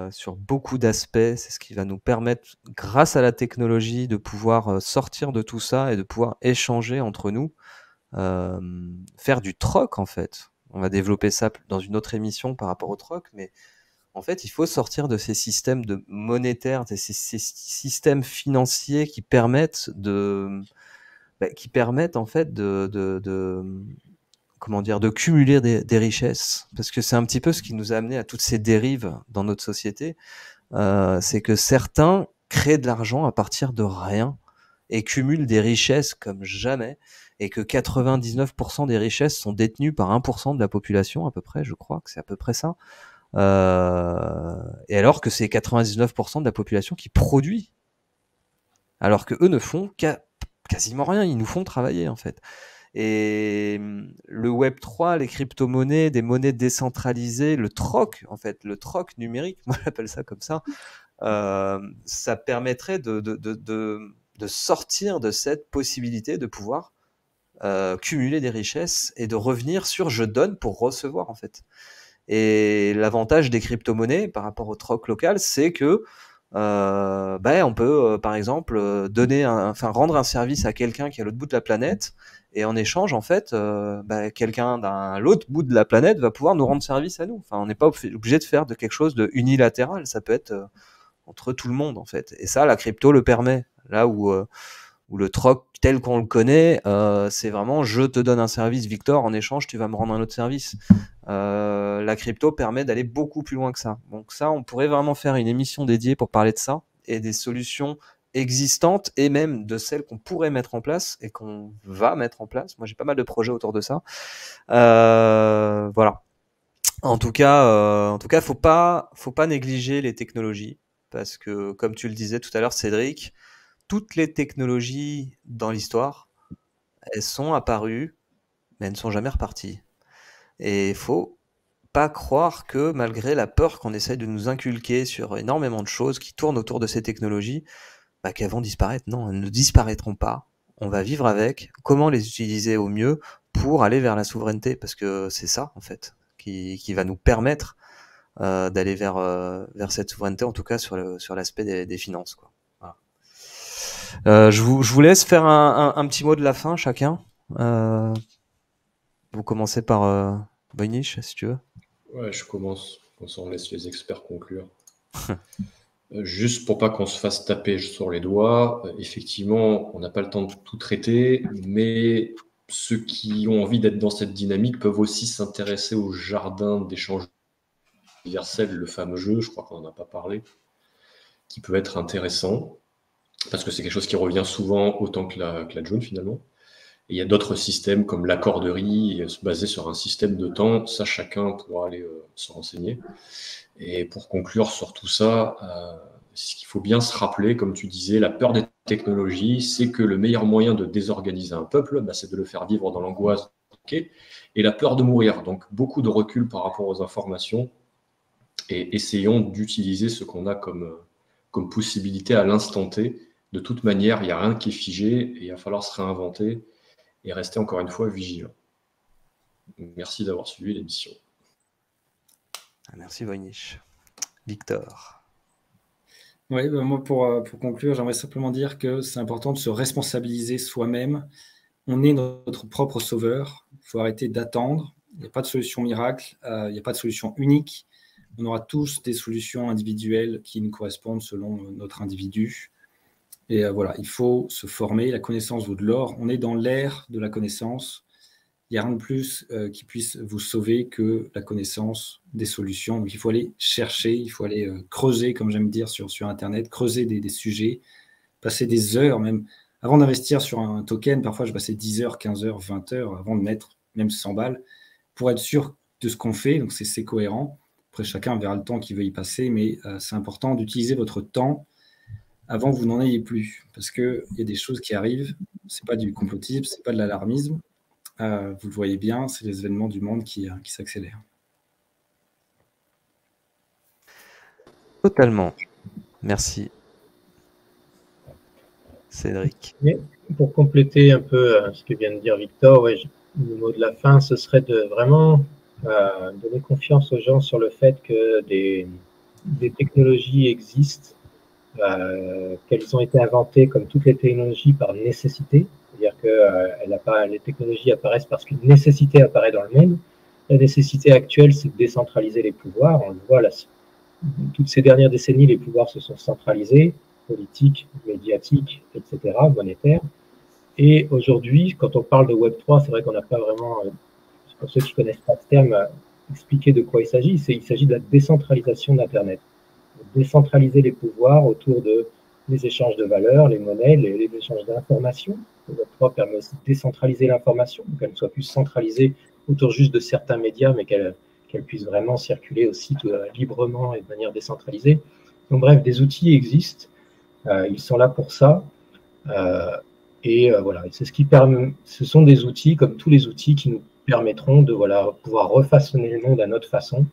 Sur beaucoup d'aspects, c'est ce qui va nous permettre, grâce à la technologie, de pouvoir sortir de tout ça et de pouvoir échanger entre nous. Faire du troc en fait. On va développer ça dans une autre émission par rapport au troc, mais en fait, il faut sortir de ces systèmes monétaires, de ces systèmes financiers qui permettent en fait de cumuler des richesses, parce que c'est un petit peu ce qui nous a amené à toutes ces dérives dans notre société. C'est que certains créent de l'argent à partir de rien et cumulent des richesses comme jamais, et que 99% des richesses sont détenues par 1% de la population à peu près, je crois que c'est à peu près ça. Et alors que c'est 99% de la population qui produit, alors que eux ne font quasiment rien, ils nous font travailler en fait. Et le Web3, les crypto-monnaies, des monnaies décentralisées, le troc en fait, le troc numérique, moi j'appelle ça comme ça, ça permettrait de sortir de cette possibilité de pouvoir cumuler des richesses et de revenir sur je donne pour recevoir en fait. Et l'avantage des crypto-monnaies par rapport au troc local, c'est que on peut par exemple rendre un service à quelqu'un qui est à l'autre bout de la planète, et en échange en fait quelqu'un d'un l'autre bout de la planète va pouvoir nous rendre service à nous. Enfin, on n'est pas obligé de faire de quelque chose de unilatéral. Ça peut être entre tout le monde en fait. Et ça, la crypto le permet. Là où le troc tel qu'on le connaît, c'est vraiment je te donne un service, Victor, en échange tu vas me rendre un autre service. La crypto permet d'aller beaucoup plus loin que ça. Donc ça, on pourrait vraiment faire une émission dédiée pour parler de ça et des solutions existantes et même de celles qu'on pourrait mettre en place et qu'on va mettre en place. Moi, j'ai pas mal de projets autour de ça. Voilà. En tout cas, faut pas négliger les technologies parce que, comme tu le disais tout à l'heure, Cédric, toutes les technologies dans l'histoire, elles sont apparues, mais elles ne sont jamais reparties. Et il faut pas croire que malgré la peur qu'on essaye de nous inculquer sur énormément de choses qui tournent autour de ces technologies, qu'elles vont disparaître. Non, elles ne disparaîtront pas. On va vivre avec. Comment les utiliser au mieux pour aller vers la souveraineté? Parce que c'est ça, en fait, qui va nous permettre d'aller vers cette souveraineté, en tout cas sur l'aspect des finances, quoi. Voilà. Je vous laisse faire un petit mot de la fin, chacun. Vous commencez par Voynich, si tu veux.
Ouais, je commence. On laisse les experts conclure. Juste pour pas qu'on se fasse taper sur les doigts, effectivement, on n'a pas le temps de tout traiter, mais ceux qui ont envie d'être dans cette dynamique peuvent aussi s'intéresser au jardin d'échange universel, le fameux jeu, je crois qu'on n'en a pas parlé, qui peut être intéressant, parce que c'est quelque chose qui revient souvent autant que la June finalement. Et il y a d'autres systèmes comme l'accorderie, basé sur un système de temps, ça chacun pourra aller se renseigner. Et pour conclure sur tout ça, ce qu'il faut bien se rappeler, comme tu disais, la peur des technologies, c'est que le meilleur moyen de désorganiser un peuple, c'est de le faire vivre dans l'angoisse et la peur de mourir. Donc beaucoup de recul par rapport aux informations et essayons d'utiliser ce qu'on a comme possibilité à l'instant T. De toute manière, il n'y a rien qui est figé et il va falloir se réinventer et rester encore une fois vigilant. Merci d'avoir suivi l'émission.
Merci Voynich. Victor.
Oui, moi pour conclure, j'aimerais simplement dire que c'est important de se responsabiliser soi-même. On est notre propre sauveur. Il faut arrêter d'attendre. Il n'y a pas de solution miracle. Il n'y a pas de solution unique. On aura tous des solutions individuelles qui nous correspondent selon notre individu. Et voilà, il faut se former. La connaissance vaut de l'or. On est dans l'ère de la connaissance. Il n'y a rien de plus qui puisse vous sauver que la connaissance des solutions. Donc, il faut aller chercher, il faut aller creuser, comme j'aime dire sur Internet, creuser des sujets, passer des heures même. Avant d'investir sur un token, parfois, je passais 10 heures, 15 heures, 20 heures avant de mettre même 100 balles pour être sûr de ce qu'on fait. Donc, c'est cohérent. Après, chacun verra le temps qu'il veut y passer, mais c'est important d'utiliser votre temps avant que vous n'en ayez plus. Parce qu'il y a des choses qui arrivent. Ce n'est pas du complotisme, ce n'est pas de l'alarmisme. Vous le voyez bien, c'est les événements du monde qui s'accélèrent.
Totalement. Merci. Cédric.
Et pour compléter un peu ce que vient de dire Victor, ouais, le mot de la fin, ce serait de vraiment donner confiance aux gens sur le fait que des technologies existent, qu'elles ont été inventées comme toutes les technologies par nécessité. C'est-à-dire que les technologies apparaissent parce qu'une nécessité apparaît dans le monde. La nécessité actuelle, c'est de décentraliser les pouvoirs. On le voit, toutes ces dernières décennies, les pouvoirs se sont centralisés, politiques, médiatiques, etc., monétaires. Et aujourd'hui, quand on parle de Web3, c'est vrai qu'on n'a pas vraiment, pour ceux qui ne connaissent pas ce terme, expliqué de quoi il s'agit. Il s'agit de la décentralisation d'Internet. Décentraliser les pouvoirs autour des échanges de valeurs, les monnaies, les échanges d'informations. Le Web3 permet aussi de décentraliser l'information, qu'elle ne soit plus centralisée autour juste de certains médias, mais qu'elle puisse vraiment circuler aussi librement et de manière décentralisée. Donc bref, des outils existent, ils sont là pour ça, voilà, c'est ce qui permet. Ce sont des outils, comme tous les outils, qui nous permettront de pouvoir refaçonner le monde à notre façon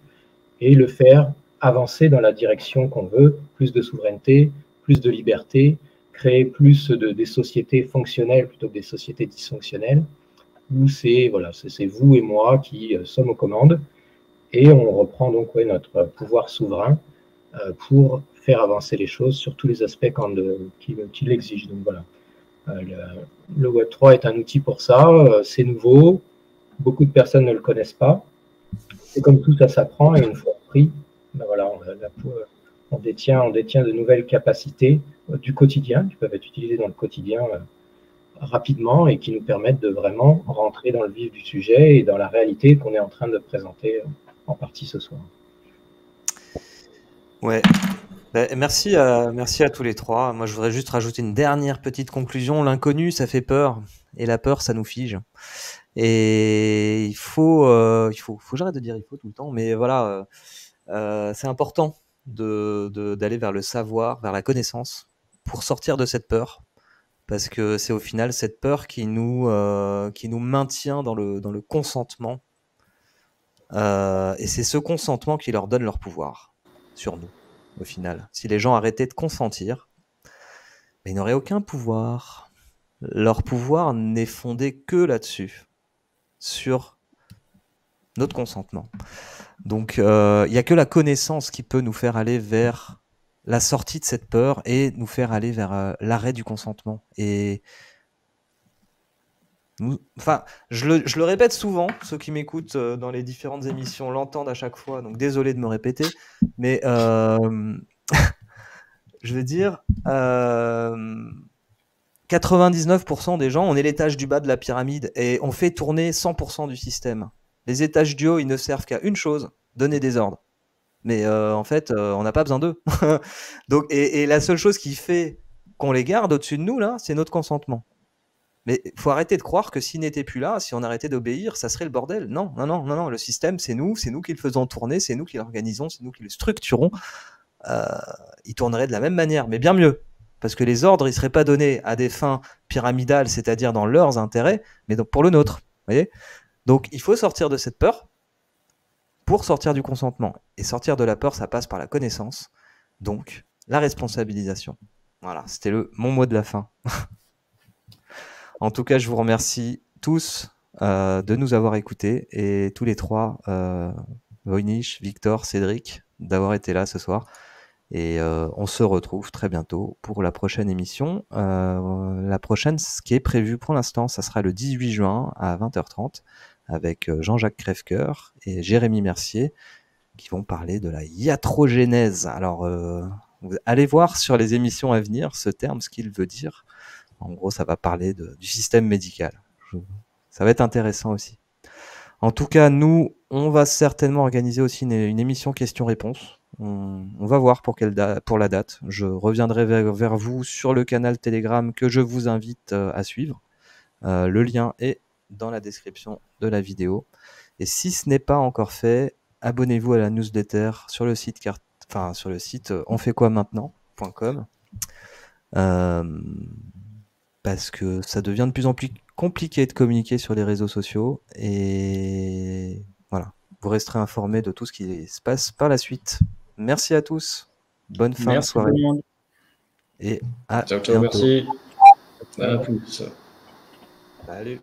et le faire avancer dans la direction qu'on veut, plus de souveraineté, plus de liberté, créer plus des sociétés fonctionnelles plutôt que des sociétés dysfonctionnelles, où c'est vous et moi qui sommes aux commandes, et on reprend donc notre pouvoir souverain pour faire avancer les choses sur tous les aspects qui l'exigent. Donc voilà, le Web3 est un outil pour ça, c'est nouveau, beaucoup de personnes ne le connaissent pas, et comme tout ça s'apprend, et une fois appris, voilà, on détient de nouvelles capacités du quotidien, qui peuvent être utilisées dans le quotidien rapidement et qui nous permettent de vraiment rentrer dans le vif du sujet et dans la réalité qu'on est en train de présenter en partie ce soir.
Ouais. Merci à tous les trois. Moi, je voudrais juste rajouter une dernière petite conclusion. L'inconnu, ça fait peur. Et la peur, ça nous fige. Et il faut j'arrête de dire il faut tout le temps, mais voilà, c'est important d'aller vers le savoir, vers la connaissance, pour sortir de cette peur. Parce que c'est au final cette peur qui nous maintient dans le consentement. Et c'est ce consentement qui leur donne leur pouvoir sur nous, au final. Si les gens arrêtaient de consentir, ils n'auraient aucun pouvoir. Leur pouvoir n'est fondé que là-dessus, sur notre consentement. Donc, il n'y a que la connaissance qui peut nous faire aller vers la sortie de cette peur et nous faire aller vers l'arrêt du consentement. Et enfin, je le répète souvent, ceux qui m'écoutent dans les différentes émissions l'entendent à chaque fois, donc désolé de me répéter, mais je veux dire, 99% des gens, on est l'étage du bas de la pyramide et on fait tourner 100% du système. Les étages du haut, ils ne servent qu'à une chose, donner des ordres. Mais en fait, on n'a pas besoin d'eux. Donc, et la seule chose qui fait qu'on les garde au-dessus de nous, là, c'est notre consentement. Mais il faut arrêter de croire que s'ils n'étaient plus là, si on arrêtait d'obéir, ça serait le bordel. Non, le système, c'est nous qui le faisons tourner, c'est nous qui l'organisons, c'est nous qui le structurons. Il tournerait de la même manière, mais bien mieux. Parce que les ordres, ils ne seraient pas donnés à des fins pyramidales, c'est-à-dire dans leurs intérêts, mais donc pour le nôtre. Voyez ? Donc il faut sortir de cette peur pour sortir du consentement. Et sortir de la peur, ça passe par la connaissance, donc la responsabilisation. Voilà, c'était mon mot de la fin. En tout cas, je vous remercie tous de nous avoir écoutés et tous les trois, Voynich, Victor, Cédric, d'avoir été là ce soir. Et on se retrouve très bientôt pour la prochaine émission. La prochaine, ce qui est prévu pour l'instant, ça sera le 18 juin à 20h30 avec Jean-Jacques Crèvecoeur et Jérémy Mercier qui vont parler de la iatrogénèse. Alors, allez voir sur les émissions à venir ce terme, ce qu'il veut dire. En gros, ça va parler du système médical. Ça va être intéressant aussi. En tout cas, nous, on va certainement organiser aussi une émission questions-réponses. On va voir pour la date. Je reviendrai vers vous sur le canal Telegram que je vous invite à suivre. Le lien est dans la description de la vidéo. Et si ce n'est pas encore fait, abonnez-vous à la newsletter sur le site onfaitquoimaintenant.com. Parce que ça devient de plus en plus compliqué de communiquer sur les réseaux sociaux et voilà, vous resterez informés de tout ce qui se passe par la suite. Merci à tous, bonne fin de soirée et à
ciao,
bientôt.
merci. À tous.
Salut.